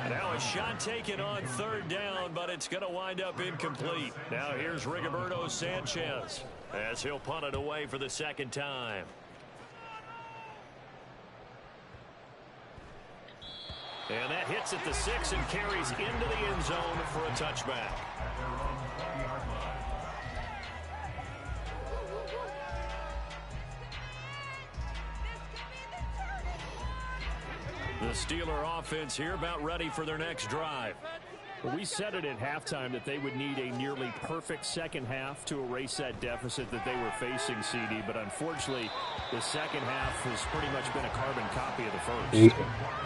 Speaker 1: Now a shot taken on 3rd down, but it's going to wind up incomplete. Now here's Rigoberto Sanchez as he'll punt it away for the 2nd time. And that hits at the 6 and carries into the end zone for a touchback. The Steeler offense here about ready for their next drive.
Speaker 2: Well, we said it at halftime that they would need a nearly perfect second half to erase that deficit that they were facing, CD. But unfortunately, the second half has pretty much been a carbon copy of the first.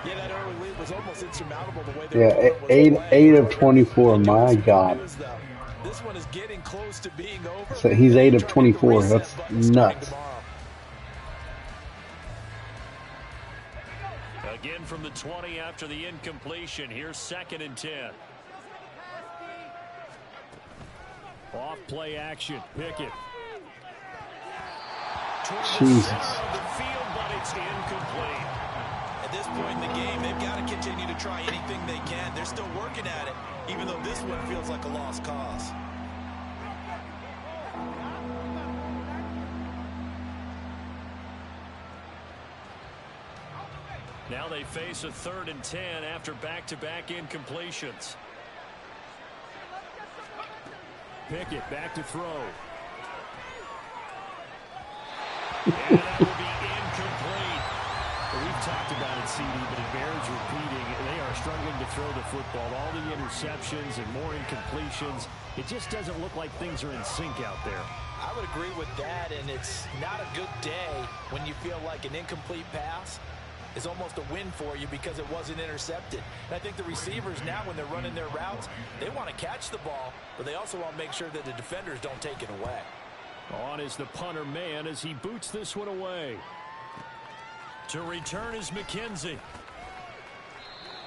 Speaker 3: Yeah, that early lead was almost insurmountable the way
Speaker 4: they were. 8 of 24. My God.
Speaker 3: This one is getting close to being over.
Speaker 4: So he's 8 of 24. That's nuts.
Speaker 1: Again from the 20 after the incompletion. Here's 2nd and 10.
Speaker 2: Off play action. Pickett.
Speaker 4: Jesus.
Speaker 1: The field, but it's incomplete.
Speaker 3: At this point in the game, they've got to continue to try anything they can. They're still working at it, even though this one feels like a lost cause.
Speaker 1: Now they face a 3rd and 10 after back-to-back incompletions.
Speaker 2: Pickett back to throw.
Speaker 1: And that will be incomplete.
Speaker 2: We've talked about it, CD, but it bears repeating. They are struggling to throw the football. All the interceptions and more incompletions. It just doesn't look like things are in sync out there.
Speaker 3: I would agree with that, and it's not a good day when you feel like an incomplete pass is almost a win for you because it wasn't intercepted. And I think the receivers now, when they're running their routes, they want to catch the ball, but they also want to make sure that the defenders don't take it away.
Speaker 2: On is the punter man as he boots this one away.
Speaker 1: To return is McKenzie.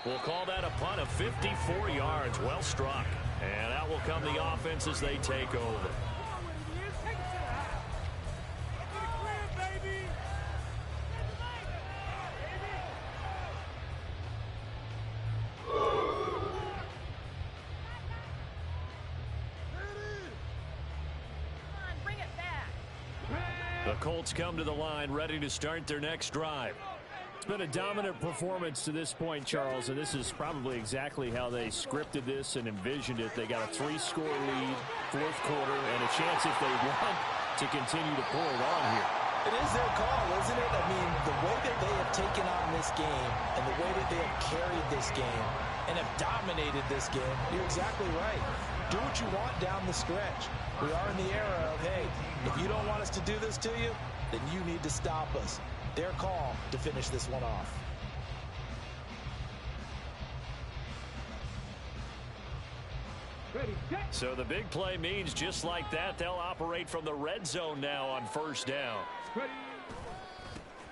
Speaker 1: We'll call that a punt of 54 yards. Well struck. And out will come the offense as they take over. The Colts come to the line, ready to start their next drive.
Speaker 2: It's been a dominant performance to this point, Charles, and this is probably exactly how they scripted this and envisioned it. They got a 3-score lead, 4th quarter, and a chance if they want to continue to pull it on here.
Speaker 3: It is their call, isn't it? I mean, the way that they have taken on this game and the way that they have carried this game and have dominated this game, you're exactly right. do what you want down the stretch. We are in the era of, hey, if you don't want us to do this to you, then you need to stop us. Their call to finish this one off.
Speaker 1: So the big play means just like that, they'll operate from the red zone now on first down.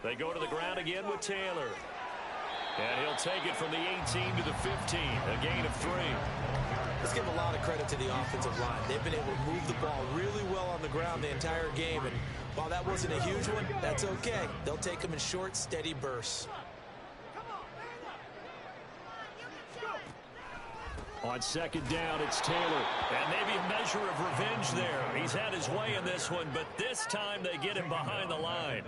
Speaker 1: They go to the ground again with Taylor. And he'll take it from the 18 to the 15, a gain of 3.
Speaker 3: Let's give a lot of credit to the offensive line. They've been able to move the ball really well on the ground the entire game. And while that wasn't a huge one, that's okay. They'll take them in short, steady bursts.
Speaker 1: On second down, it's Taylor. And maybe a measure of revenge there. He's had his way in this one, but this time they get him behind the line.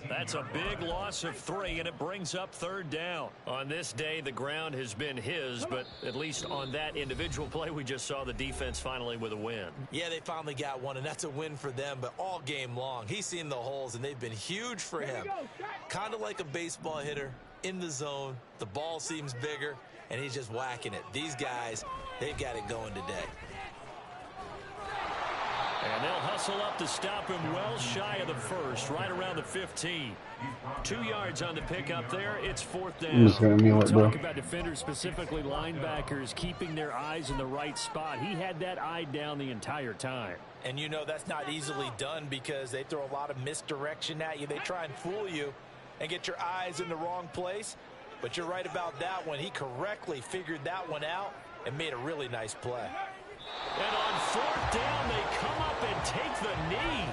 Speaker 1: That's a big loss of 3, and it brings up third down. On this day, the ground has been his, but at least on that individual play, we just saw the defense finally with a win.
Speaker 3: Yeah, they finally got one, and that's a win for them, but all game long, he's seen the holes, and they've been huge for him. Kind of like a baseball hitter in the zone. The ball seems bigger, and he's just whacking it. These guys, they've got it going today.
Speaker 1: And they'll hustle up to stop him well shy of the first, right around the 15. 2 yards on the pickup there. It's fourth down.
Speaker 4: I'm just gonna kneel it, bro.
Speaker 2: Talk about defenders, specifically linebackers, keeping their eyes in the right spot. He had that eye down the entire time.
Speaker 3: And you know that's not easily done because they throw a lot of misdirection at you. They try and fool you and get your eyes in the wrong place. But you're right about that one. He correctly figured that one out and made a really nice play.
Speaker 1: And on fourth down, they come up and take the knee.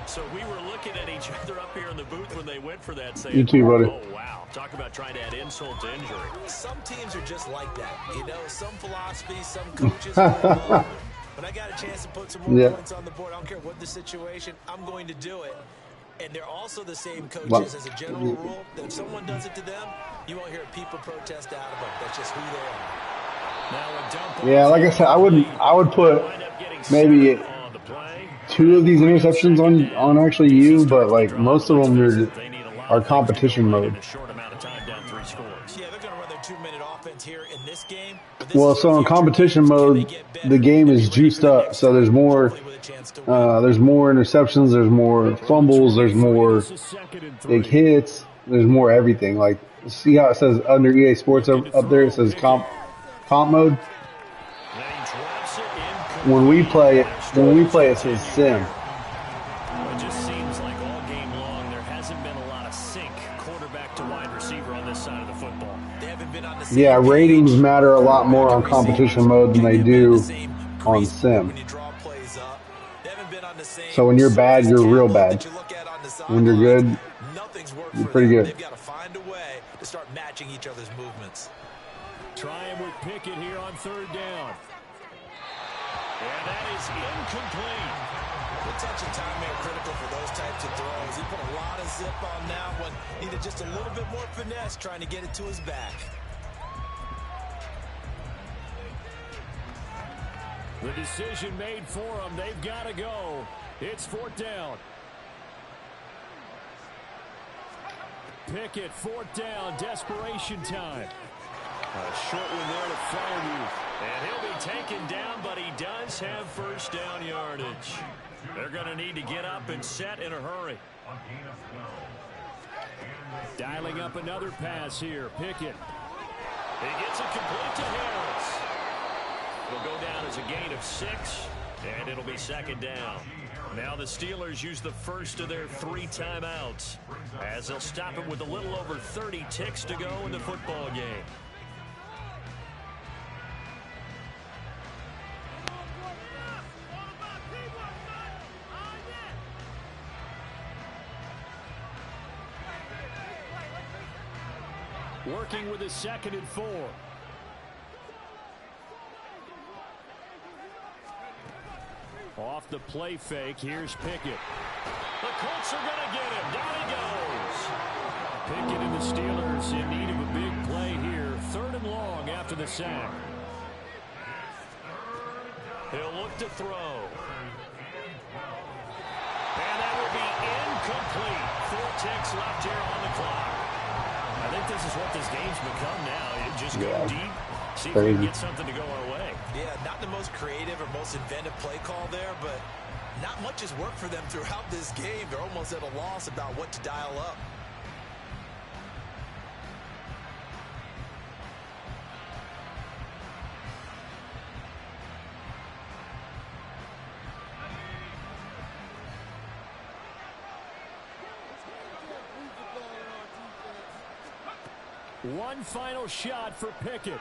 Speaker 1: So we were looking at each other up here in the booth when they went for that, saying,
Speaker 4: You too, buddy.
Speaker 1: oh, wow. Talk about trying to add insult to injury.
Speaker 3: Some teams are just like that. You know, some philosophy, some coaches. When I got a chance to put some more points on the board, I don't care what the situation, I'm going to do it. And they're also the same coaches as a general rule that if someone does it to them, you won't hear people protest out of them. That's just who they are.
Speaker 4: Yeah, like I said, I would put maybe 2 of these interceptions on actually you, but like most of them are competition mode.
Speaker 3: Yeah, they're going to run their 2-minute offense here in this game.
Speaker 4: Well, so in competition mode, the game is juiced up, so there's more interceptions, there's more fumbles, there's more big hits, there's more everything. Like, see how it says under EA Sports up there, it says comp mode. When we play it says sim.
Speaker 1: It just seems like all game long there hasn't been a lot of sync quarterback to wide receiver on this side of the football.
Speaker 3: They haven't been on the same
Speaker 4: Yeah, ratings matter a lot more on competition mode than they do on sim. So when you're bad, you're real bad. When you're good, you're pretty good.
Speaker 3: They've got to find a way to start matching each other's movements.
Speaker 2: Trying with Pickett here on third down.
Speaker 1: And that is incomplete.
Speaker 3: Good touch and timing are critical for those types of throws. He put a lot of zip on that one. Needed just a little bit more finesse trying to get it to his back.
Speaker 2: The decision made for them. They've got to go. It's fourth down. Pickett, fourth down, desperation time.
Speaker 1: A short one there to Freiermuth. And he'll be taken down, but he does have first down yardage. They're going to need to get up and set in a hurry.
Speaker 2: Dialing up another pass here. Pickett.
Speaker 1: He gets it complete to Harris. It'll go down as a gain of 6, and it'll be second down. Now the Steelers use the first of their 3 timeouts as they'll stop it with a little over 30 ticks to go in the football game.
Speaker 2: Working with a 2nd and 4. Off the play fake, here's Pickett.
Speaker 1: The Colts are going to get him. Down he goes.
Speaker 2: Pickett and the Steelers in need of a big play here. 3rd and long after the sack.
Speaker 1: He'll look to throw. And that will be incomplete. 4 ticks left here on the clock. I think this is what this game's become now. You just go deep, See if we can get something to go our way.
Speaker 3: Yeah, not the most creative or most inventive play call there, but not much has worked for them throughout this game. They're almost at a loss about what to dial up.
Speaker 1: One final shot for Pickett.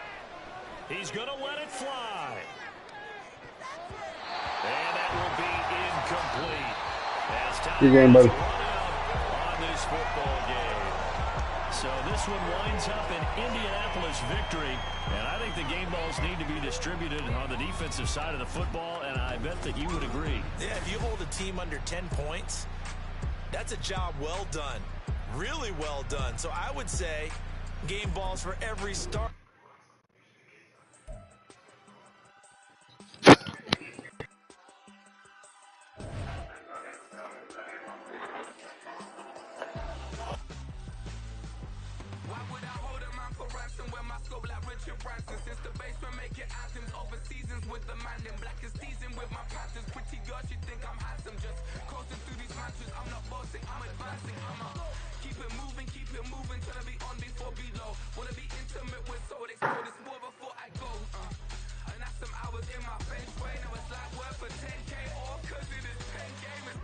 Speaker 1: He's going to let it fly. And that will be incomplete. As time
Speaker 4: Good game, buddy.
Speaker 1: On this football game. So this one winds up an Indianapolis victory. And I think the game balls need to be distributed on the defensive side of the football, and I bet that you would agree.
Speaker 3: Yeah, if you hold a team under 10 points, that's a job well done. Really well done. So I would say game balls for every start.
Speaker 5: Since the basement making items over seasons with the man in black is season with my patterns. Pretty girl, she think I'm handsome. Just coasting through these matches. I'm not bossing, I'm advancing. Keep it moving, trying to be on before below. Wanna be intimate with soul, explore this more before I go. And that's some hours in my bench way. Now it's like worth for 10K all cause it is 10 gaming.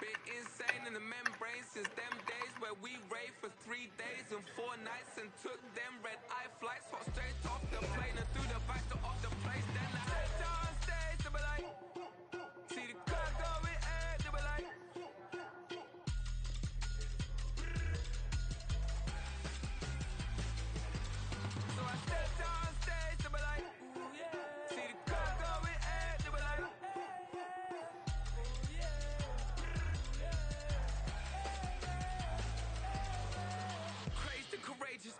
Speaker 5: Been insane in the membrane since them days where we raved for 3 days and 4 nights and took them red eye flights, hot straight off the plane and through the back door of the place. Then I stepped on stage, they were like, see the crowd going ahead, they were like, so I stepped on stage, they were like, ooh yeah, see the crowd going ahead, they were like, ooh yeah. Crazed and courageous,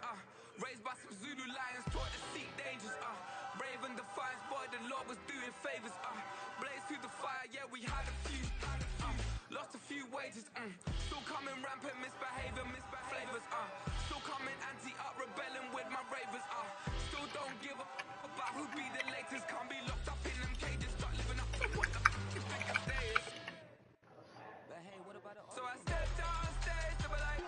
Speaker 5: raised by some Zulu lions, taught to seek dangers, brave and defiant, boy, the Lord was doing favors, blaze through the fire, yeah, we had a few, lost a few wages, still coming rampant, misbehavior, flavors, still coming anti-up, rebelling with my ravers, still don't give a about who be the latest, can't be locked up in them cages, start living up to what the fuck you think your day is. But hey, what about so I stepped on stage, they were like,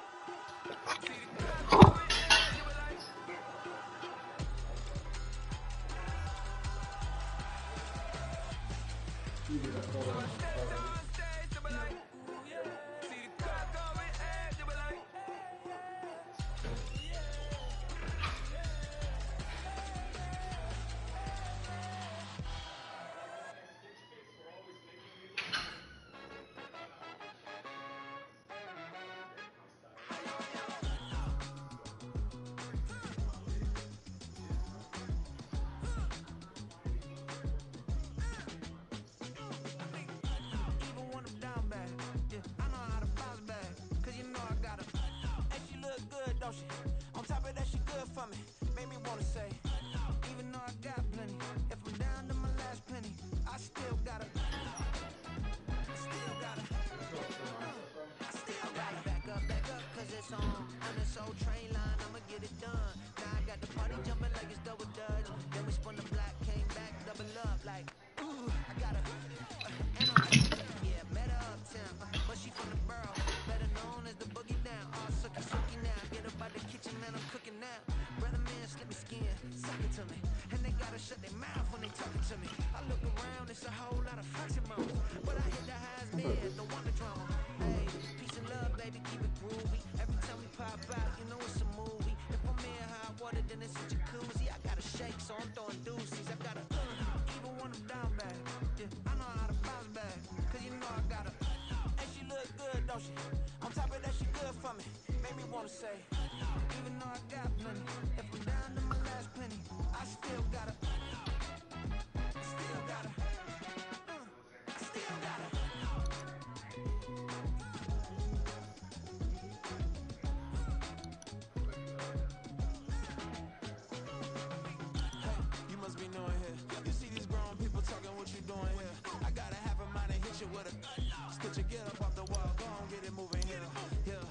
Speaker 5: see the crowd going in, they were like, so I stepped on stage, they were like, ooh yeah, see the crowd going in, they were like, ooh yeah. Even when I'm down bad, yeah, I know how to bounce back, cause you know I got her. And she look good, don't she? On top of that, she good for me. Made me wanna say, even though I got plenty, if I'm down to my last penny, I still got her. Still got her. I still got her. Back up, cause it's on this old train line, I'ma get it done. Now I got the party jumping like it's double dutch. Then we spun the block, came back, double up, like, ooh, I got her. And yeah, met her uptown, but she from the borough, better known as the boogie down. All sucky now, get up out the kitchen, man, I'm cooking now. Brother man, slip me skin, suck it to me, and they gotta shut their mouth when they talking to me. I look around, it's a whole lot of foxy moms, but I hit the highs bid, no wonder drama. Hey, peace and love, baby, keep it groovy. Every time we pop out, you know it's a movie. If I'm in hot water, then it's a jacuzzi. I gotta shake, so I'm throwing deuces. I gotta even when I'm down bad, yeah, I know how to bounce back, cause you know I got her. And she look good, don't she? On top of that, she good for me. Made me wanna say, even though I got plenty, if I'm down to my last penny, I still got her. Still got her. I still got her. You must be new here. You see these grown people talking, what you doing here? I gotta have a mind and hit you with a stitch you get up off the wall, go on, get it moving here. Yeah,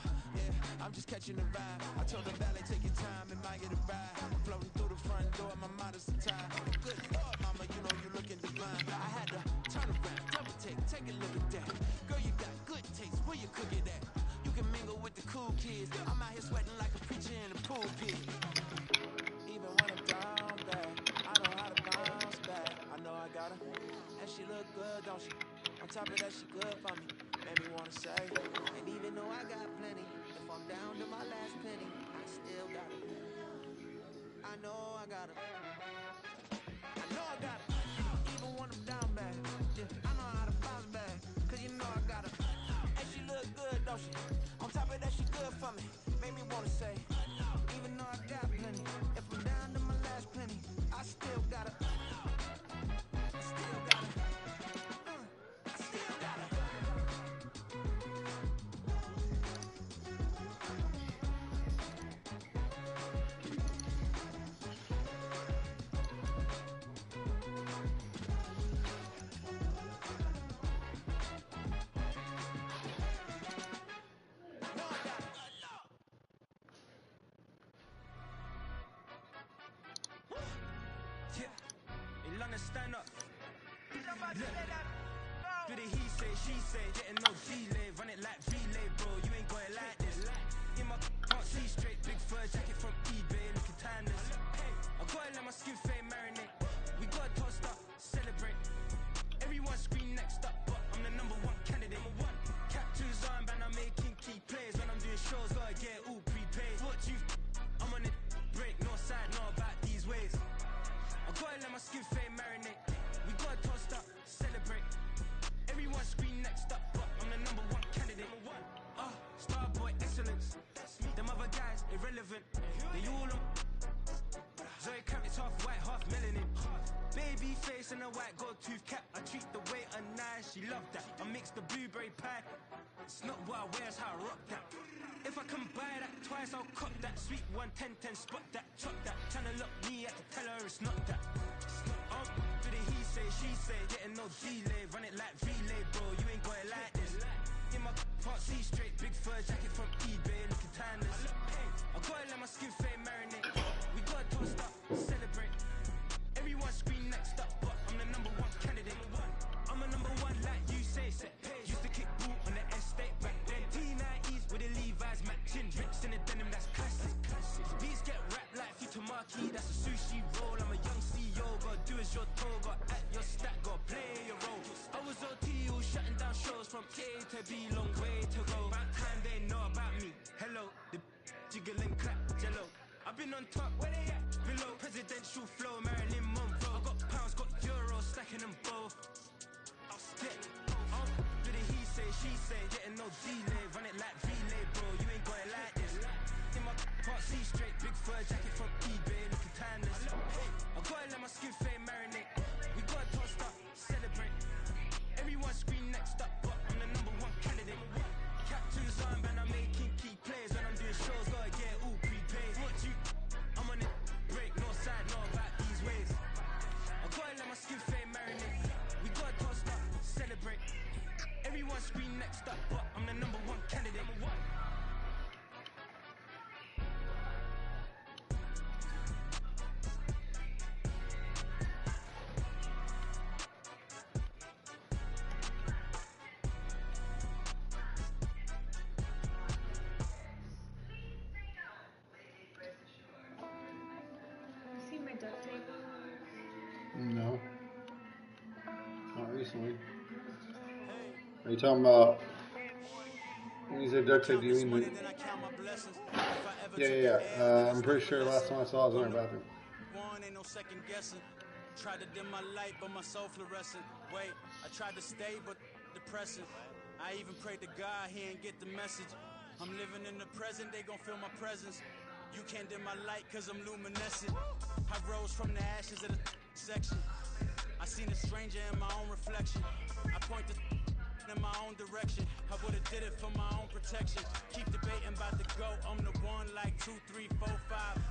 Speaker 5: I'm just catching the vibe. I told the valet, take your time, it might get a ride. Floating through the front door, my modest attire. Good Lord, mama, you know you looking divine. I had to turn around, double take a look at that. Girl, you got good taste, where you cook it at? You can mingle with the cool kids. I'm out here sweating like a preacher in a pool pit. Even when I'm down bad, I know how to bounce back. I know I got her, and she look good, don't she? On top of that, she good for me. Made me wanna say, and even though I got plenty, if I'm down to my last penny, I still got her. I know I got her. I know I got her. Even when I'm down bad, yeah, I know how to bounce back. Cause you know I got her. And she look good, don't she? On top of that, she good for me. Made me wanna say, even though I got plenty, if I'm down to my last penny, I still got her. I still got her. I still got her. Stand up. Do the he say, she say, getting no delay, run it like relay, bro. You ain't got it like this. In my can't see straight, big fur jacket from eBay, looking timeless. I gotta let my skin fade marinate. We gotta toast up, celebrate. Everyone scream next up, but I'm the number one candidate. Captures on, and I'm making key plays when I'm doing shows. Gotta get all prepaid. What you? I'm on it, break, no side, no about these ways. I gotta let my skin fade marinate. We gotta toast up, celebrate. Everyone scream next up, but I'm the number one candidate. Starboy excellence. Them other guys irrelevant. They all on. Zoe Kravitz half white, half melanin. Baby face and a white gold tooth cap. I treat the waiter nice, she love that. I mix the blueberry pie. It's not what I wear, it's how I rock that. If I can buy that twice, I'll cop that. Sweet 110, spot that, chop that. Tryna look me at the tell her it's not that. Do the he say, she say, getting no delay. Run it like relay, bro, you ain't got it like this. In my can't see straight, big fur jacket from eBay, looking timeless. I gotta let my skin fade marinate. We gotta toast up, celebrate. Everyone scream next up, but I'm the number one candidate. I'm a number one like you say, set page. Used to kick boot on the estate back then. T90s with the Levi's matching. Rips in the denim, that's classic. Beats get wrapped like Futamaki, that's a sushi roll. I'm a young CEO, gotta do as you're told. Gotta act your stat, gotta play your role. I was OT, all shutting down shows from A to B, long way to go. About time they know about me. Hello, the jiggle and clap, jello. I've been on top, where they at? Below, presidential flow, Marilyn Monroe. I got pounds, got euros, stacking them both. I'll split. Do the he say, she say, getting no delay. Run it like relay, bro, you ain't got it like this. In my can't see straight, big fur jacket from eBay, looking timeless. I gotta let my skin fade marinate. We gotta toast up, celebrate. Everyone scream next up, but I'm the number one candidate. Captures on, and I'm making key plays when I'm doing shows. Gotta get all prepaid. What you? I'm on it, break, no side, no about these ways. I gotta let my skin fade marinate. We gotta toast up, celebrate. Everyone scream next up, but I'm the number one candidate.
Speaker 6: See my duct tape?
Speaker 4: No. Not recently. Are you talking about when you say duct tape, do you mean the... Yeah. I'm pretty sure last time I saw it was in our bathroom.
Speaker 5: Ain't no second guessing. Tried to dim my light, but my soul fluorescent. Wait, I tried to stay, but depressing. I even prayed to God, he ain't get the message. I'm living in the present, they gon' feel my presence. You can't dim my light, cause I'm luminescent. I rose from the ashes of the section. I seen a stranger in my own reflection. I point to in my own direction. I would've did it for my own protection. Keep debating about the GOAT. I'm the one like 2, 3, 4, 5.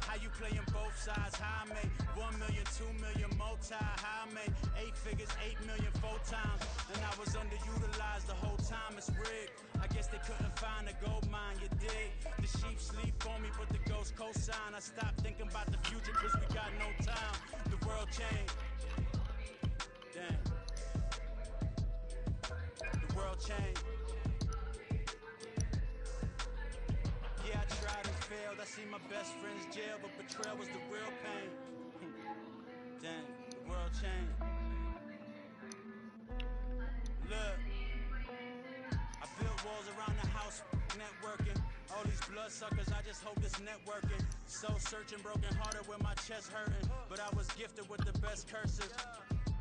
Speaker 5: How you playing both sides? How I made 1 million, 2 million, multi. How I made 8 figures, 8 million 4 times. And I was underutilized the whole time. It's rigged. I guess they couldn't find a gold mine, you dig? The sheep sleep on me, but the ghost cosign. I stopped thinking about the future cause we got no time. The world changed. Damn. The world changed. Yeah, I tried and failed. I seen my best friends jail, but betrayal was the real pain. Damn, the world changed. Look, I built walls around the house, networking. All these bloodsuckers, I just hope this networking. Soul searching, broken hearted with my chest hurting. But I was gifted with the best curses.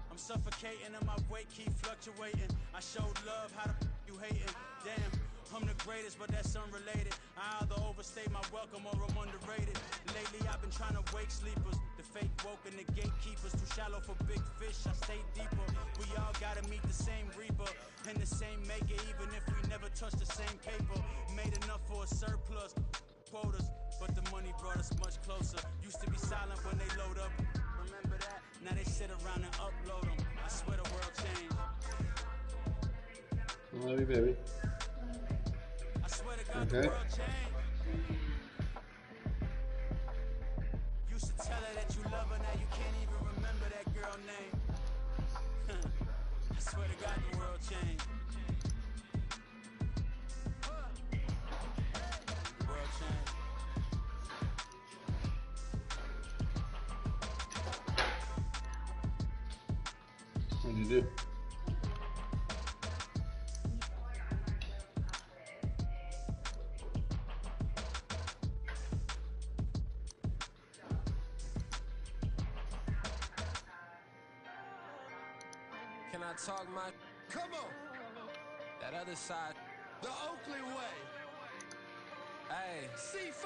Speaker 5: I'm suffocating and my weight keep fluctuating. I showed love, how the you hating? Damn, I'm the greatest, but that's unrelated. I either overstay my welcome or I'm underrated. Lately I've been trying to wake sleepers. The fake woke and the gatekeepers. Too shallow for big fish, I stay deeper. We all gotta meet the same reaper and the same maker, even if we never touch the same paper. Made enough for a surplus quotas, but the money brought us much closer. Used to be silent when they load up. Remember that? Now they sit around and upload them. I swear the world changed.
Speaker 4: I love you, baby.
Speaker 5: I swear to God,
Speaker 4: Okay.
Speaker 5: the world changed. Used to tell her that you love her, now you can't even remember that girl name. I swear to God, the world changed. The world changed.
Speaker 4: What did you do?
Speaker 7: Can I talk my...
Speaker 8: Come on,
Speaker 7: That other side.
Speaker 8: the Oakley way.
Speaker 7: Hey,
Speaker 8: C5.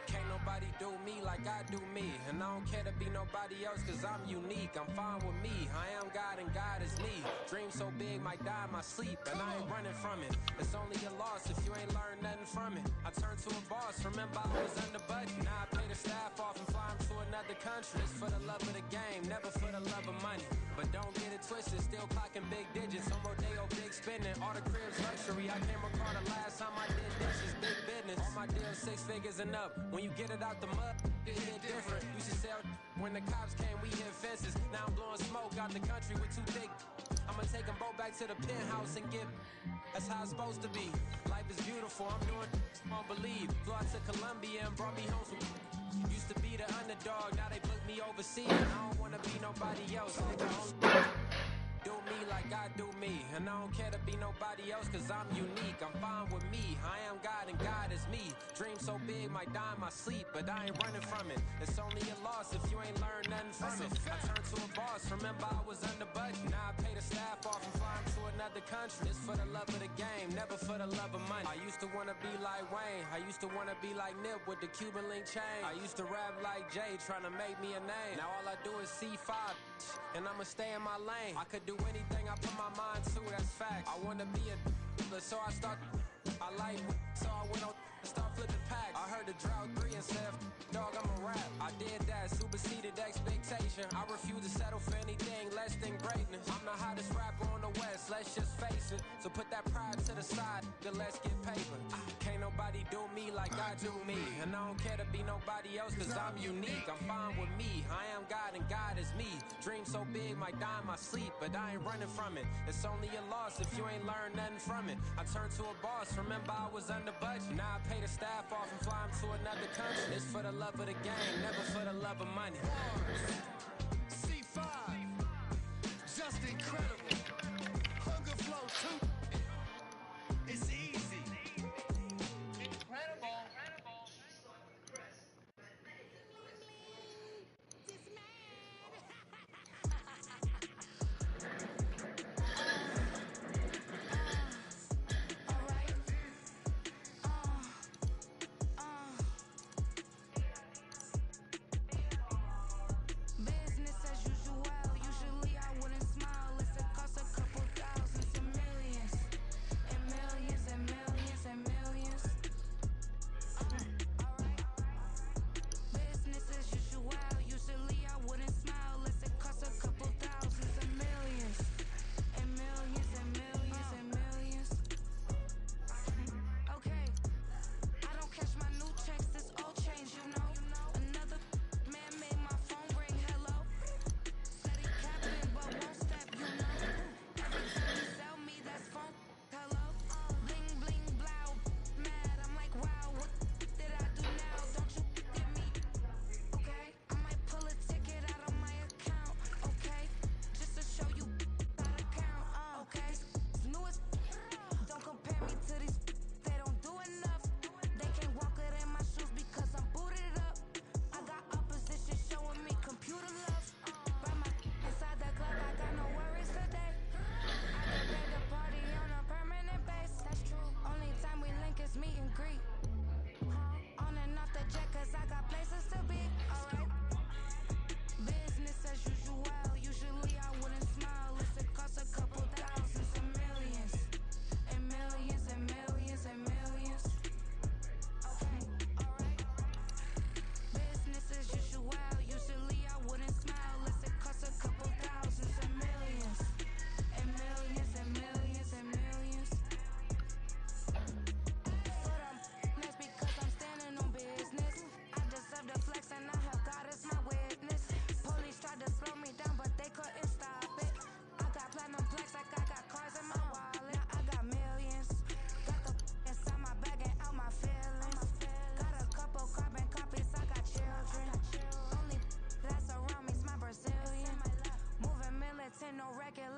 Speaker 7: can't nobody do me like I do me. And I don't care to be nobody else cause I'm unique. I'm fine with me. I am God and God is me. Dream so big might die in my sleep. And I ain't running from it. It's only a loss if you ain't learned nothing from it. I turned to a boss. Remember I was under budget. Now I pay the staff off and fly 'em to another country. It's for the love of the game, never for the love of money. But don't get it twisted, still clocking big digits. On Rodeo, big spending, all the cribs luxury. I can't recall the last time I did dishes, big business. All my deals 6 figures and up. When you get it out the mud, it hit different. Used to sell when the cops came, we hit fences. Now I'm blowing smoke out the country with 2 thick. I'ma take them both back to the penthouse and get. That's how it's supposed to be. Life is beautiful, I'm doing won't believe. Flew out to Colombia and brought me home some. Used to be the underdog, now they put me overseas. And I don't wanna be nobody else. Do me like I do me. And I don't care to be nobody else cause I'm unique. I'm fine with me. I am God and God is me. Dream so big might die in my sleep, but I ain't running from it. It's only a loss if you ain't learned nothing from it. I turned to a boss, remember I was under budget. Now I pay the staff off and fly 'em to another country. It's for the love of the game, never for the love of money. I used to wanna be like Wayne. I used to wanna be like Nip with the Cuban link chain. I used to rap like Jay, trying to make me a name. Now all I do is C5, and I'ma stay in my lane. I could do anything I put my mind to, that's fact. I wanna be a so I start. I like so I went on and start flipping packs. I heard the drought 3 and said, dog, I'm a rap. I did that, superseded expectation. I refuse to settle for anything less than greatness. I'm the hottest rapper on the West, let's just face it. So put that pride to the side, then let's get paper. Can't nobody do me like I do me. And I don't care to be nobody else cause I'm unique. I'm fine with me, I am God and God is me. Dream so big might die in my sleep, but I ain't running from it. It's only a loss if you ain't learned nothing from it. I turned to a boss, remember I was under budget. Now I pay the staff off and fly 'em to another country. It's for the love of the game, never for the love of money.
Speaker 8: C5. Just incredible. Hunger Flow 2. It's easy. Incredible.
Speaker 9: Business as usual. Usually I wouldn't smile. It's a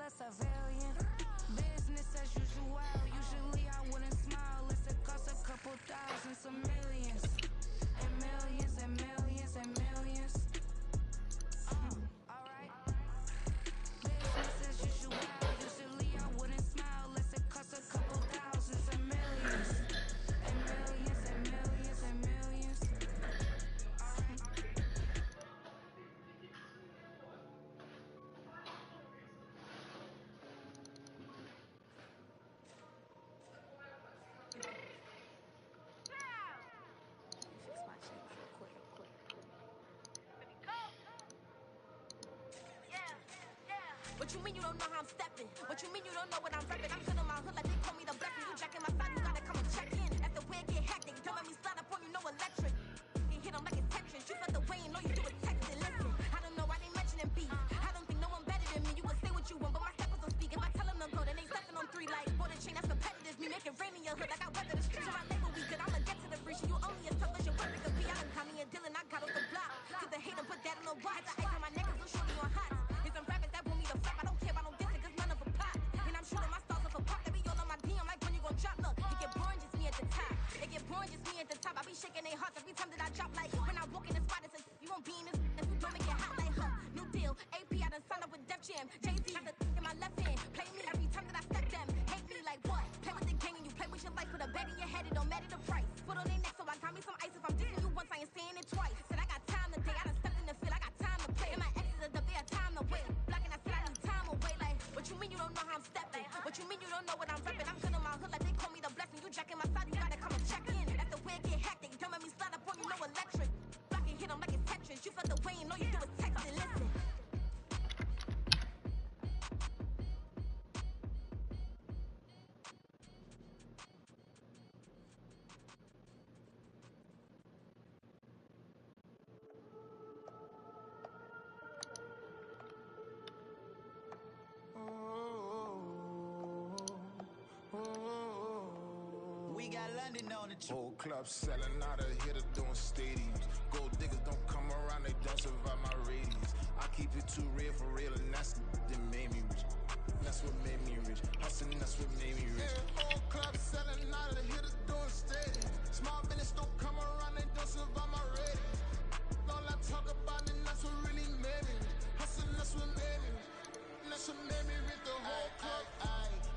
Speaker 9: a civilian. Business as usual. Usually I wouldn't smile unless it costs a couple thousand, some millions. And millions and millions and millions. Alright. Business as usual. Usually I wouldn't smile unless it costs a couple thousand, some millions. And millions and millions and millions. Alright. Fix my shoes real quick.
Speaker 10: What you mean you don't know how I'm stepping? What you mean you don't know what I'm repping? I'm good on my hood like they call me the blessing. You jacking my side, you gotta come and check in. As the way get hectic, don't let me slide up on you, no electric. You hit 'em like it's Tetris. You felt the way and all you do is text it. Listen, I don't know why they mentioning beef. I don't think no one better than me. You would say what you want, but my steppers don't speak. If I tell them to go, then they stepping on 3 like bought a chain that's competitive. Me make it rain in your hood like I weather the streets. So I label we good, I'ma get to the free. You only as tough as your weapon could be. I done Connie and Dylan, I got off the block. Cause the hate 'em put that on the watch. The ice on my neck is a shorty on hot. Here's some rappers that want me to flop. I don't care about no dissing cause none of them pop. And I'm shooting my stars off a pop. They be all on my DM like when you gon' drop. Look, it get boring just me at the top. It get boring just me at the top. I be shaking their hearts every time that I drop. Like when I walk in the spot, it's a you won't be in this. Don't make it hot like huh. New deal. AP I done signed up with Def Jam. Jay-Z got the in my left hand. Play me every time that I step them. Hate me like what? Play with the gang and you play with your life. With a bag in your head, it don't matter the price. Put on their neck so I got me some ice. If I'm dissing you once, I ain't saying it twice. Said I got time today. I done stepped in the field. I got time to play. And my exes are up there, time to wait. Blocking, I said I need time away. Like, what you mean you don't know how I'm stepping? What you mean you don't know what I'm repping? I'm good on my hood like they call me the blessing. You jacking my side, you gotta come and check in. That's the way it get hectic. Don't let me slide up on you, no electric. Blocking, hit 'em like it's Tetris. You felt the way and all you do is text it. Listen.
Speaker 5: We got London on the
Speaker 8: Whole club selling out of here to doing stadiums. Gold diggers don't come around, they don't survive my radius. I keep it too real for real, and that's that made me rich. That's what made me rich. Hustling, that's what made me rich. Yeah, whole club selling out of here to doing stadiums. Small business don't come around, they don't survive my radius. All I talk about, and that's what really made me rich. Hustling, that's what made me rich. That's what made me rich. The whole club.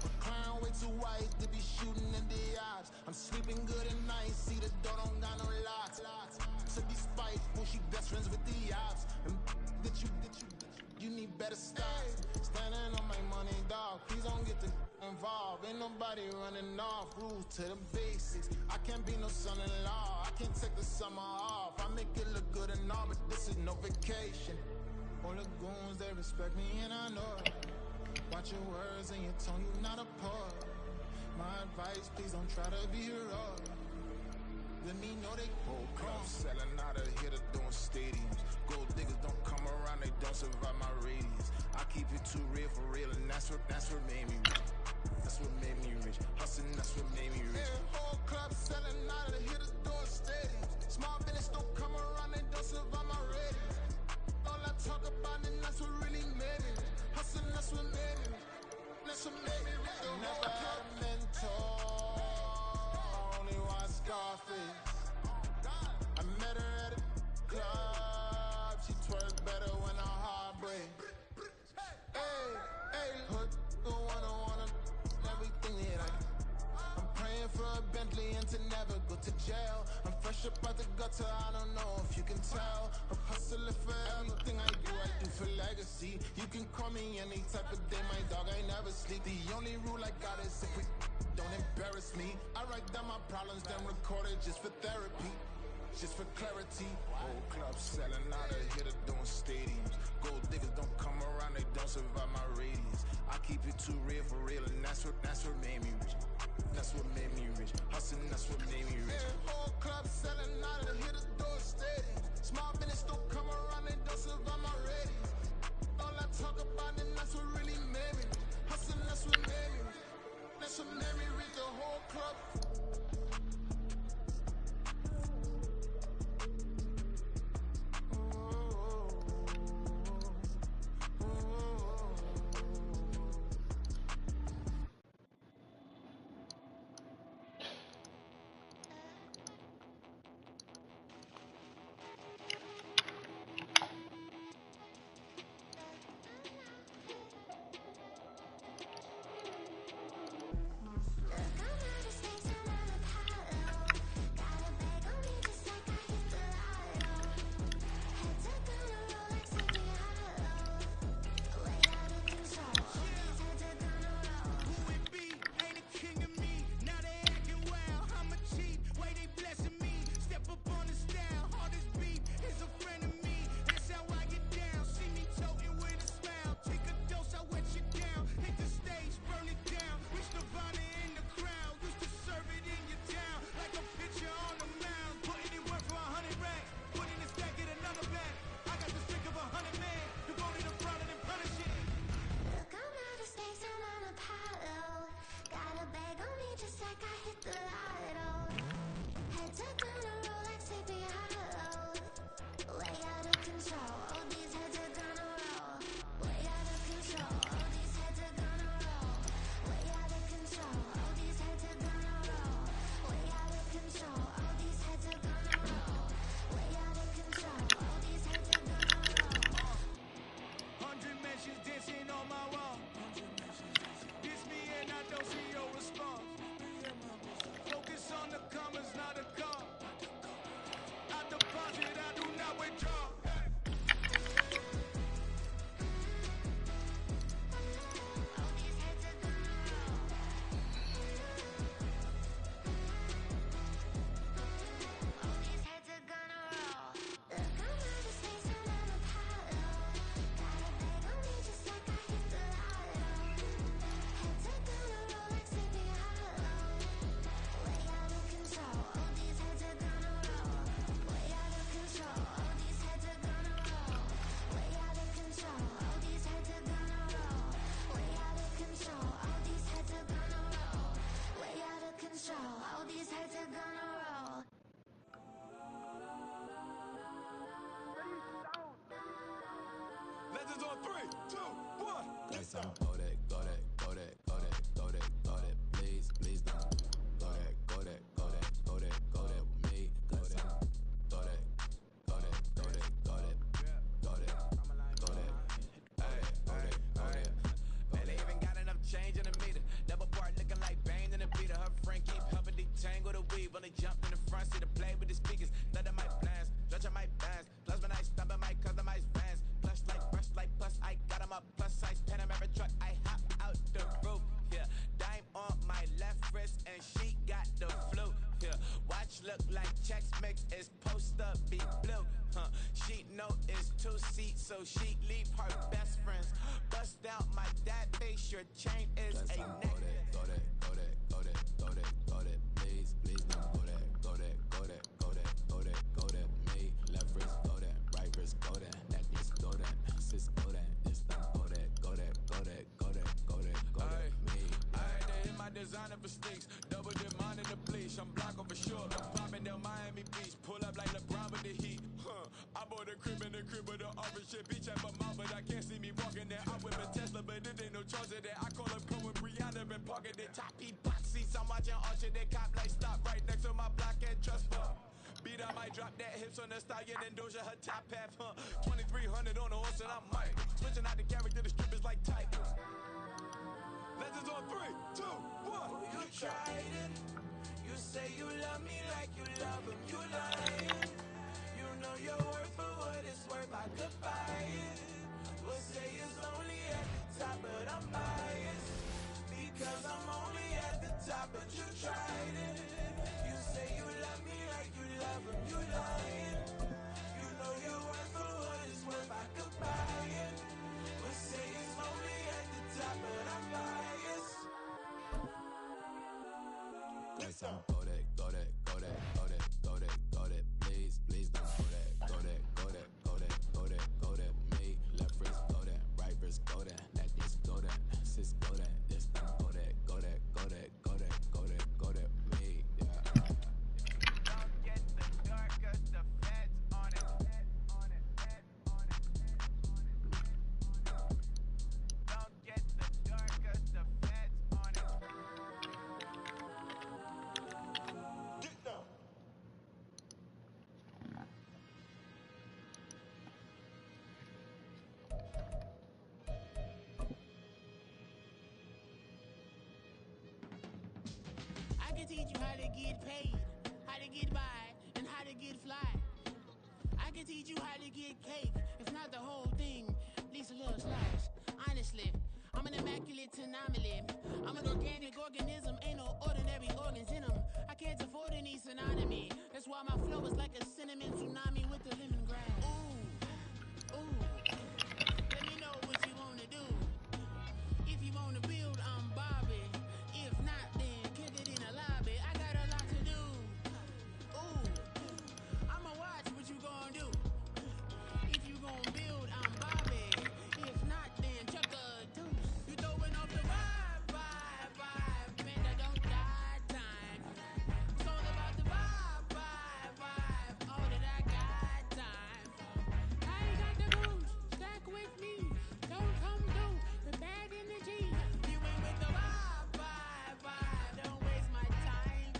Speaker 8: My crown way too white to be shooting in the eyes. I'm sleeping good at night, see the door don't got no locks. To be spiteful, she best friends with the ops. And that you need better stop. Standing on my money, dog. Please don't get the involved. Ain't nobody running off. Rules to the basics. I can't be no son-in-law. I can't take the summer off. I make it look good and all, but this is no vacation. All the goons, they respect me and I know it. Watch your words and your tone, you not a poet. My advice, please don't try to be heroic. Let me know they whole club selling out of here to doing stadiums. Gold diggers don't come around, they don't survive my radius. I keep it too real for real, and that's what made me rich. That's what made me rich. Hustling, that's what made me rich. Yeah, whole club selling out of here to doing stadiums. Small business don't come around, they don't survive my radius. All I talk about, and that's what really made me rich. Hustling, that's what made me rich. That's what made me rich. Never had a mentor. Only one Scarface. I met her at a club. She twerk better when her heart breaks. Hey, hood, the wanna everything that I'm praying for a Bentley and to never go to jail. I'm fresh up out the gutter, I don't know if you can tell. I'm hustling for everything I do for legacy. You can call me any type of day, my dog, I never sleep. The only rule I got is if we don't embarrass me. I write down my problems, then record it just for therapy. Just for clarity. Whole club selling out of here to doing stadiums. Gold diggers don't come around, they don't survive my radius. I keep it too real for real, and that's what made me rich. That's what made me rich. Hustling, that's what made me rich. Yeah, whole club selling out of here to doing stadiums. Small business don't come around, they don't survive my radius. All I talk about, and that's what really made me rich. Hustling, that's what made me rich. That's what made me rich. The whole club.
Speaker 5: your chain is a necklace.
Speaker 8: Go that, go that, go that, go that, go that, please, please don't go that, go that, go that, go that, go that, go that, me, left wrist, go that, right wrist, go that, this, go that, sis, go that, this, go that, go that, go that, go that, go that, go that, me.
Speaker 5: I had to hit my designer for sneaks, double dip mine in the bleach, I'm block over short, I'm popping down Miami Beach, pull up like LeBron with the heat, I bought a crib in the crib with the office shit, beach at my mouth, but I can't see me walking there, I whip a Tesla, but it ain't no charge of that, I call up Chloe Brianna, been parking the top box seats, I'm watching Archer, they cop like stop right next to my block and trust fund. Beat, I might drop that hips on the stallion and Doja, her top half, 2300 on the horse and I'm Mike. Switching out the character, the strip is like Tigers. Legends on 3, 2, 1.
Speaker 11: Oh, you tried it. You say you love me like you love him. You lying. You know your worth for what it's worth. I could buy it. We'll say it's only at the top, but I'm biased. Because I'm only at the top, but you tried it. You say you love me like you love him. You lying. You know your worth for what it's worth. I could buy it. We'll say it's only at the top, but I'm biased.
Speaker 8: Go that, go that, go that, go that, go that, go that, please, please don't go that, go that, go that, go that, go that, go that, me, left wrist, go that, right wrist, go that, this, go that, sis, go that, this, go that, go that, go that, go that, go that, go that, me, yeah.
Speaker 5: Don't get the dark, cause the feds on it. Don't get the dark, cause the feds on it.
Speaker 11: Get down.
Speaker 12: I can teach you how to get paid, how to get by, and how to get fly. I can teach you how to get cake, if not the whole thing, at least a little slice. Honestly, I'm an immaculate anomaly. I'm an organic organism, ain't no ordinary organs in them. I can't afford any synonymy. That's why my flow is like a cinnamon tsunami with the lemongrass. Ooh, ooh. Let me know what you wanna do. If you wanna build, I'm Bobby. If not, then kick it in the lobby. I got a lot to do. Ooh, I'ma watch what you gonna do. If you gonna build, I'm Bobby. If not, then chuck a deuce. You throwing off the vibe, man, that don't die time. It's all about the vibe, all that I got time. I ain't got the boots, stack with me. Don't come through the bad energy. You ain't with the vibe, don't waste my time.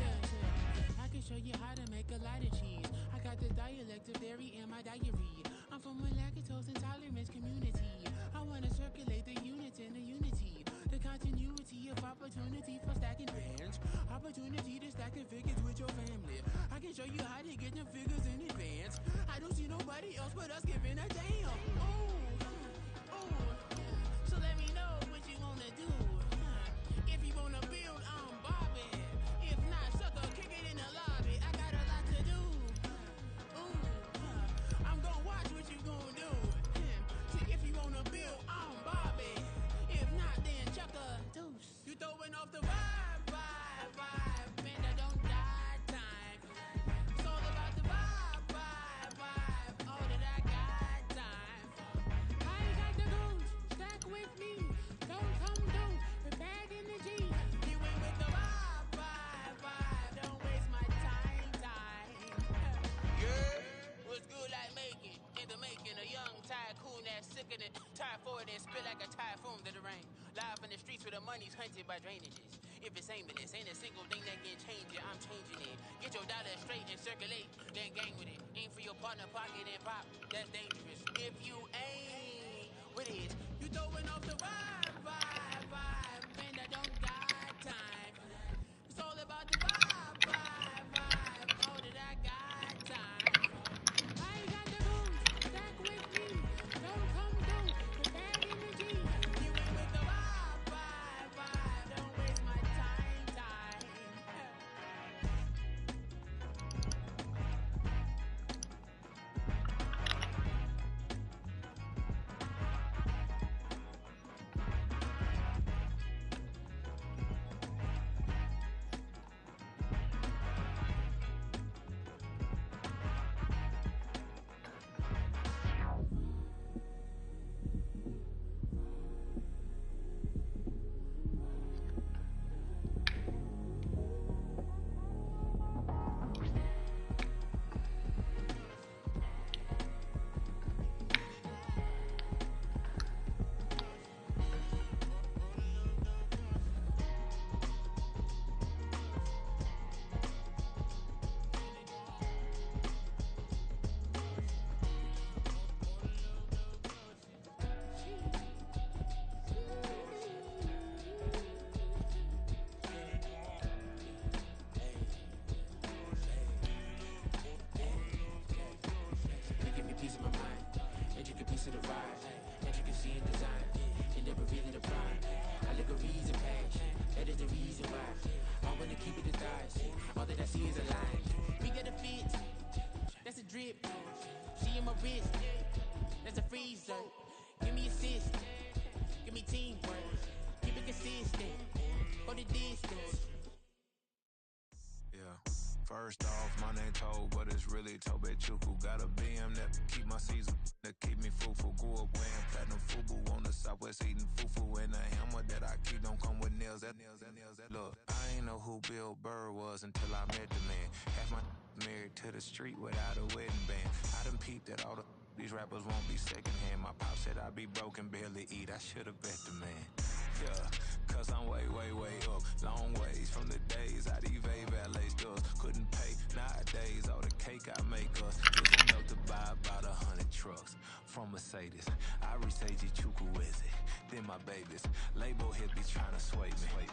Speaker 12: Yeah. I can show you how to make a lot of cheese. I got the dialect of dairy in my diary. I'm from a lactose intolerance community. I wanna circulate the units and the unity. The continuity of opportunity for stacking bands. Opportunity to stack the figures with your family. I can show you how to get them figures in advance. I don't see nobody else but us giving a damn. Ooh, ooh. So let me know what you wanna do. If you wanna build, I'm Bobby. If not, sucker, kick it in the lobby. I got a lot to do. Ooh, I'm gonna watch what you gonna do. See, if you wanna build, I'm Bobby. If not, then chuck a deuce. You throwing off the vibe, man, that don't die time. It's all about the vibe, all that I got time. I ain't got the goose, stack with me. Don't come through the bad energy. You ain't with the vibe, don't waste my time. Yeah, what's good like making? In the making, a young tycoon that's sickening. Tire forward and spit like a typhoon to the rain. Live in the streets where the money's hunted by drainages. If it's aimless, ain't a single thing that can change it, I'm changing it. Get your dollar straight and circulate, then gang with it. Aim for your partner, pocket and pop, that's dangerous. If you ain't with it, you throwing off the vibe, man, that don't got time. It's all about the vibe, all that I got time. I ain't got the boots, stack with me. Don't come through the bad energy. You ain't with the vibe, don't waste my time. she is a lie. We got a fit, that's a drip. She in my wrist, that's a freezer. Give me assist, give me teamwork. Keep it consistent, go the distance.
Speaker 8: Yeah. First off, my name Toad, but it's really Tobe Chuku. Got a BM that keep my season, that keep me fruitful. Grew up wearing platinum FUBU on the Southwest eating fufu. And the hammer that I keep don't come with nails. Look, I ain't know who Bill Burr was until I met the man. Half my married to the street without a wedding band. I done peeped that all these rappers won't be secondhand. My pop said I'd be broke and barely eat. I should've bet the man. Yeah, cause I'm way up. Long ways from the days I evade valet stores. Couldn't pay nowadays. All the cake I make us just enough to buy about 100 trucks from Mercedes. I resage Chukwueze, then my babies. Label hippies trying to sway me.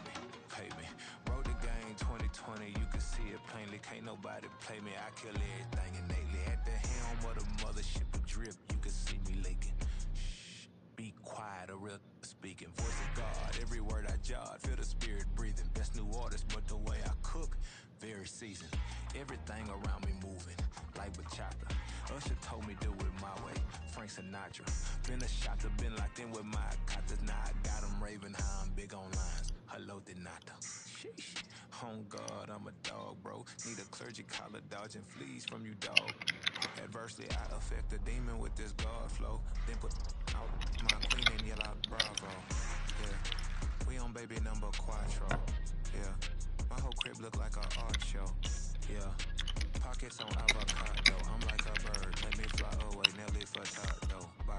Speaker 8: Pay me. Wrote the game 2020, you can see it plainly. Can't nobody play me. I kill everything innately. At the helm of the mothership of drip, you can see me leaking. Shh, be quiet, a real speaking. Voice of God, every word I jot. Feel the spirit breathing. Best new artist, but the way I cook, very seasoned. Everything around me moving, like bachata. Usher told me do it my way. Frank Sinatra. Been a shotter, been locked in with my cotters. Now I got them raving how I'm big on lines. Hello, Denata. Sheesh. On God, I'm a dog, bro. Need a clergy collar, dodging fleas from you, dog. Adversely, I affect the demon with this God flow. Then put out my queen and yell out bravo. Yeah, we on baby number quattro. Yeah, my whole crib look like an art show. Yeah, pockets on avocado. I'm like a bird, let me fly away. Nelly Furtado, bye.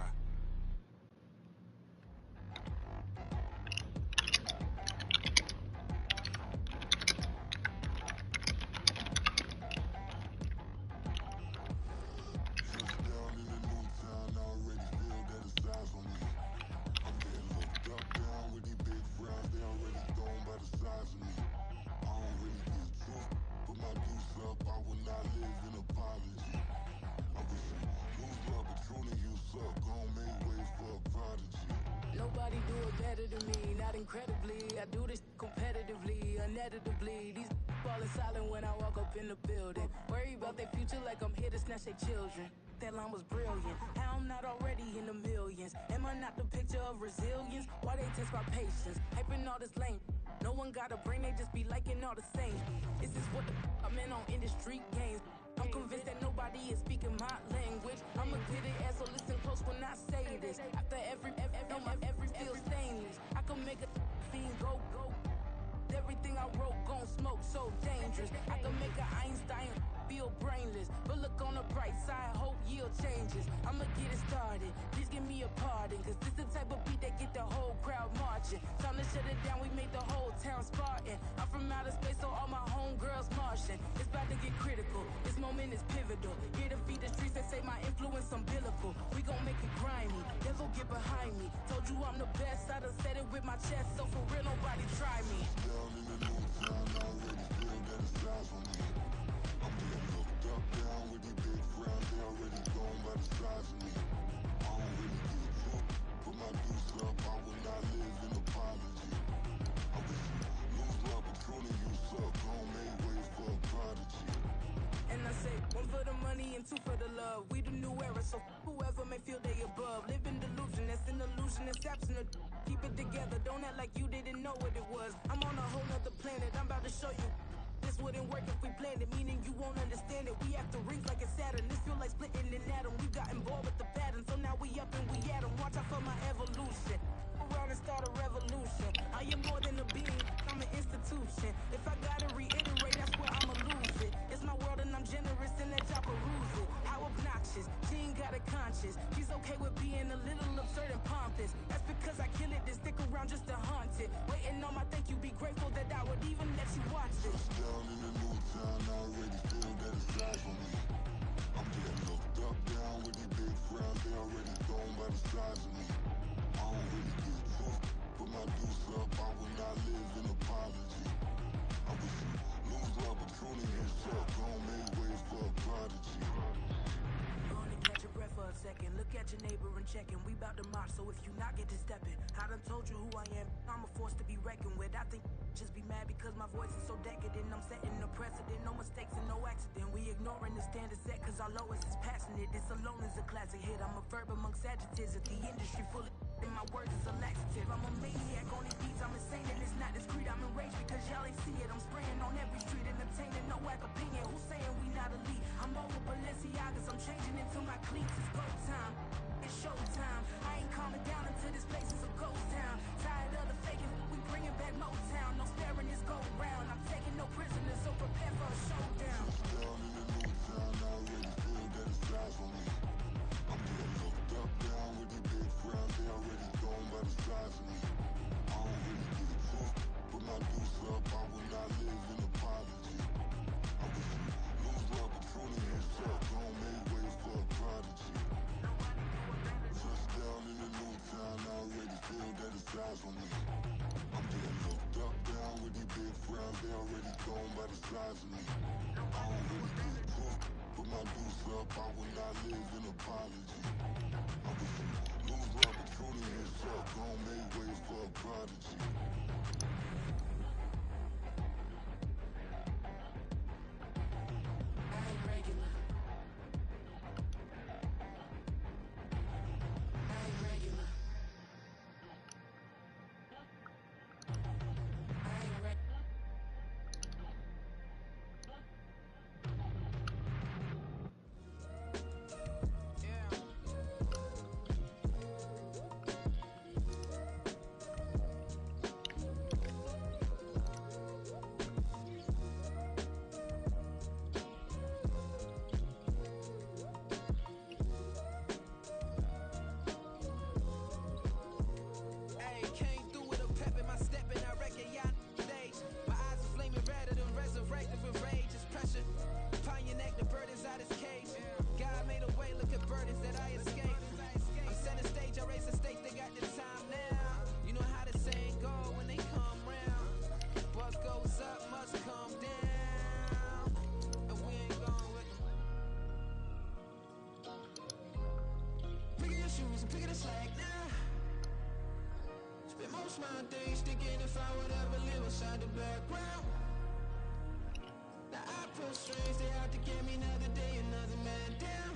Speaker 13: Nobody do it better than me, not incredibly. I do this competitively, uneditably. These falling silent when I walk up in the building. Worry about their future like I'm here to snatch their children. That line was brilliant. How I'm not already in the millions. Am I not the picture of resilience? Why they test my patience? Hyping all this lame. No one got a brain, they just be liking all the same. This is what the I'm in on industry games. I'm convinced that nobody is speaking my language. I'ma get it as so listen close when I say this. After every feel stainless. I can make a scene go. Everything I wrote gon' smoke so dangerous. I can make an Einstein feel brainless. But look on the bright side, hope yield changes. I'ma get it started, please give me a pardon. Cause this the type of beat that get the whole crowd marching. Time to shut it down, we made the whole town Spartan. I'm from outer space, so all my homegirls Martian. It's about to get critical, this moment is pivotal. Here to feed the streets that say my influence umbilical. We gon' make it grimy, never get behind me. Told you I'm the best, I done said it with my chest. So for real, nobody try me.
Speaker 14: Down in the new town, I already feel that it's time for me. I'm getting looked up, down with these big frowns. They already gone by the size of me. I don't really get to put my deuce up. I will not live in apology. I wish you lose love, but truly you suck. Gon' make way for a prodigy.
Speaker 13: And I say, one for the money and two for the love. We the new era, so whoever may feel they above. Live in delusion, that's an illusion, that's absent of. Keep it together, don't act like you didn't know what it was. I'm on a whole nother planet, I'm about to show you. This wouldn't work if we planned it, meaning you won't understand it. We have to rings like a Saturn, this feel like splitting an atom. We got involved with the pattern, so now we up and we at 'em. Watch out for my evolution. Around and start a revolution. I am more than a being, I'm an institution. If I gotta reiterate, that's where I'ma lose it. It's my world and I'm generous and let y'all peruse it. How obnoxious, she ain't got a conscience. She's okay with being a little absurd and pompous. That's because I kill it, then stick around just to haunt it. Waiting on my thank you, be grateful that I would even let you watch this.
Speaker 14: Down in the new town, I already feel that it's time for me. I'm getting looked up, down with these big frowns. They already gone by the size of me. I don't really get to put my deuce up. I will not live in apology. I wish you lose love, but truly you suck. Gon' make way for a prodigy.
Speaker 13: Gonna catch your breath for a second. Look at your neighbor and check him. We bout to march, so if you not get to stepping. I done told you who I am. I'm a force to be reckoned with. I think just be mad because cause my voice is so decadent. I'm setting the precedent, no mistakes and no accident. We ignoring the standard set cause our lowest is passionate. This alone is a classic hit. I'm a verb amongst adjectives. If the industry full of and my words is a laxative. I'm a maniac on these beats, I'm insane and it's not discreet. I'm enraged because y'all ain't see it. I'm spraying on every street, entertaining, no whack opinion. Who's saying we not elite? I'm over Balenciagas, I'm changing into my cleats. It's go time, it's showtime. I ain't calming down until this place is a ghost town. Tired of the faking, we bringing back Motown. No sparing this go round. I'm taking no prisoners, so prepare for a showdown.
Speaker 14: Down in the new town, I already feel that it's flies on me. I'm getting looked up, down with the big crowd. They already gone by the size of me. I don't really get drunk, put my deuce up. I will not live in apology. I wish you lose love, but truly himself. Don't make way for a prodigy. Touchdown in the new town, I already feel that it's eyes on me. I'm getting looked up, down with the big crowd. They already gone by the size of me. I don't really get drunk, put my deuce up. I will not live in apology. I wish you lose love, but truly himself. Don't make way for a prodigy.
Speaker 13: I ain't regular. I ain't regular. I ain't regular.
Speaker 11: Hey, came through with a pep in my step and I reckon y'all stage. My eyes are flaming redder than resurrected with rage. It's pressure. Upon your neck, the burden's out his cage. God made a way, look at burdens that I escaped. I'm setting stage, I raise the stakes, they got the time now. You know how the saying go when they come round. What goes up must come down. And we ain't going with them. Picking your shoes and picking the slack now. Spend most of my days thinking if I would ever live inside the background. Now I pull strings, they out to get me another day, another man down.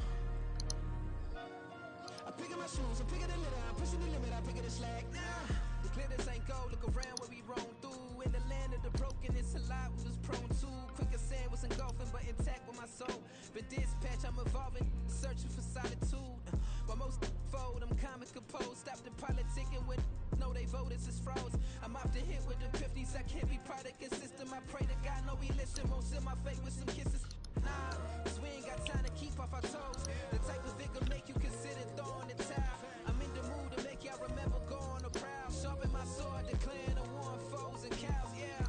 Speaker 11: I'm picking my shoes, I'm picking the litter, I'm pushing the limit, I'm picking the slack now. The clear this ain't gold, look around where we roam through. In the land of the broken, it's a lot we was prone to. Quicker sand was engulfing, but intact with my soul. Been dispatched, I'm evolving, searching for solitude. While most fold, I'm calm and composed. Stop the politicking when know they voters is froze. I'm off the hit with the 50s, I can't be product and system. I pray to God, no elation, won't seal my fate with some kisses. Nah, cause we ain't got time to keep off our toes. The type of vigor make you consider throwing the towel. I'm in the mood to make y'all remember going a proud. Sharpen my sword, declaring the war on foes and cows, yeah.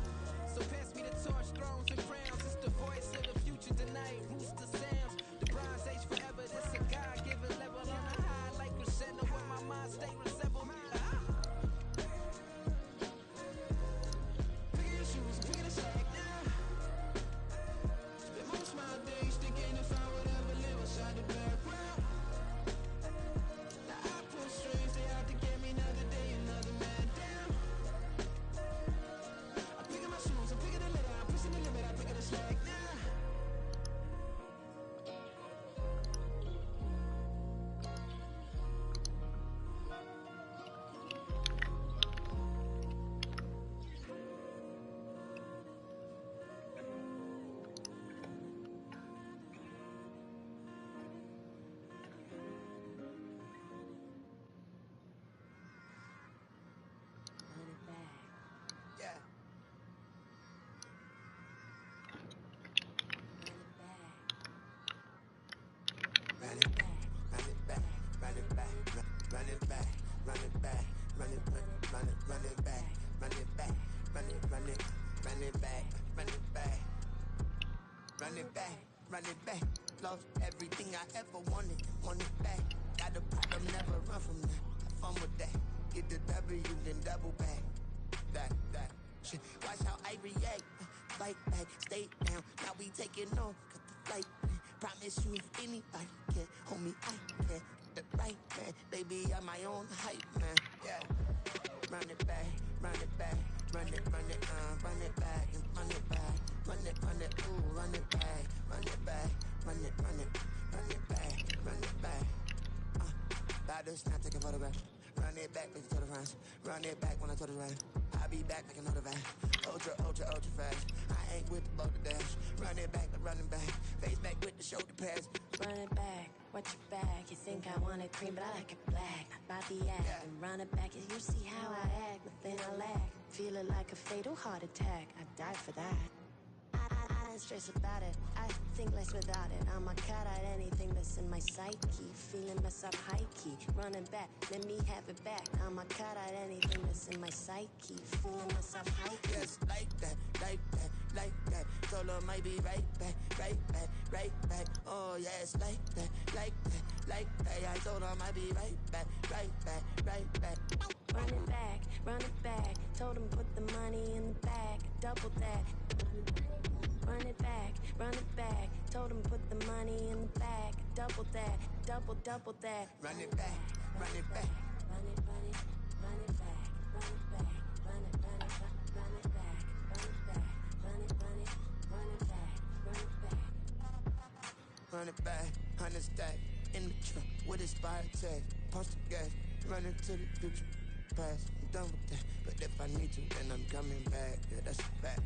Speaker 11: So pass me the torch, thrones and crowns. It's the voice of the future tonight, rooster sounds. The Bronze Age forever, this a God-given level on a high like crescendo where my mind stay resemble. Picking your shoes, picking the slack now. Spend most of my days thinking if I would ever live inside the background. Now I pull strings, they out to get me another day, another man down. I'm picking my shoes, I'm picking the litter, I'm pushing the limit, I'm picking the slack now. Yeah. Run it back, run it back, run it back, run it back, run it back, run it back, run it back, run it back, run it back, run it back, run it back, run it back. Lost everything I ever wanted, want it back. Got a problem, never run from that. Have fun with that. Get the W, then double back. That shit. Watch how I react. Fight back, stay down. Now we taking off, cut the flight. Promise you if anybody can, homie, I can. The right man, baby, I'm my own hype man. Yeah. Run it back, run it back, run it back.
Speaker 5: ooh, run it back, run it back, run it back, run it back. About to snap, take a photograph. Run it back, make it to the rounds. Run it back when I told it right. I'll be back like another van. Ultra, ultra, ultra fast. I ain't with the boat to dash. Run it back, but running back. Face back with the shoulder pads.
Speaker 15: Run it back, watch your back. You think I want it cream, but I like it black. Bobby act and run it back. You see how I act, nothing I lack. Feel it like a fatal heart attack. I die for that. I don't stress about it. I think less without it. I'm a cut at anything that's in my psyche. Feeling mess up high key. Running back, let me have it back. I'm a cut at anything that's in my psyche. Feeling mess up high key.
Speaker 5: Yes, like that, like that, like that. Solo might be right back, right back, right back. Oh yes, like that, like that, like that. I told her I might be right back, right back, right back.
Speaker 15: Run it back, run it back. Told him put the money in the bag. Double that. Run it back, run it back. Told him put the money in the bag. Double that, double that.
Speaker 5: Run it back, run it back.
Speaker 15: Run it, run it, run it back, run it back, run it, run it, run it back, run it back, run it, run it, run it back, run it back.
Speaker 5: Run it back, 100 stack in the truck with expired tag. Punch the gas, run into the future. Past, I'm done with that. But if I need to, then I'm coming back. Yeah, that's a fact.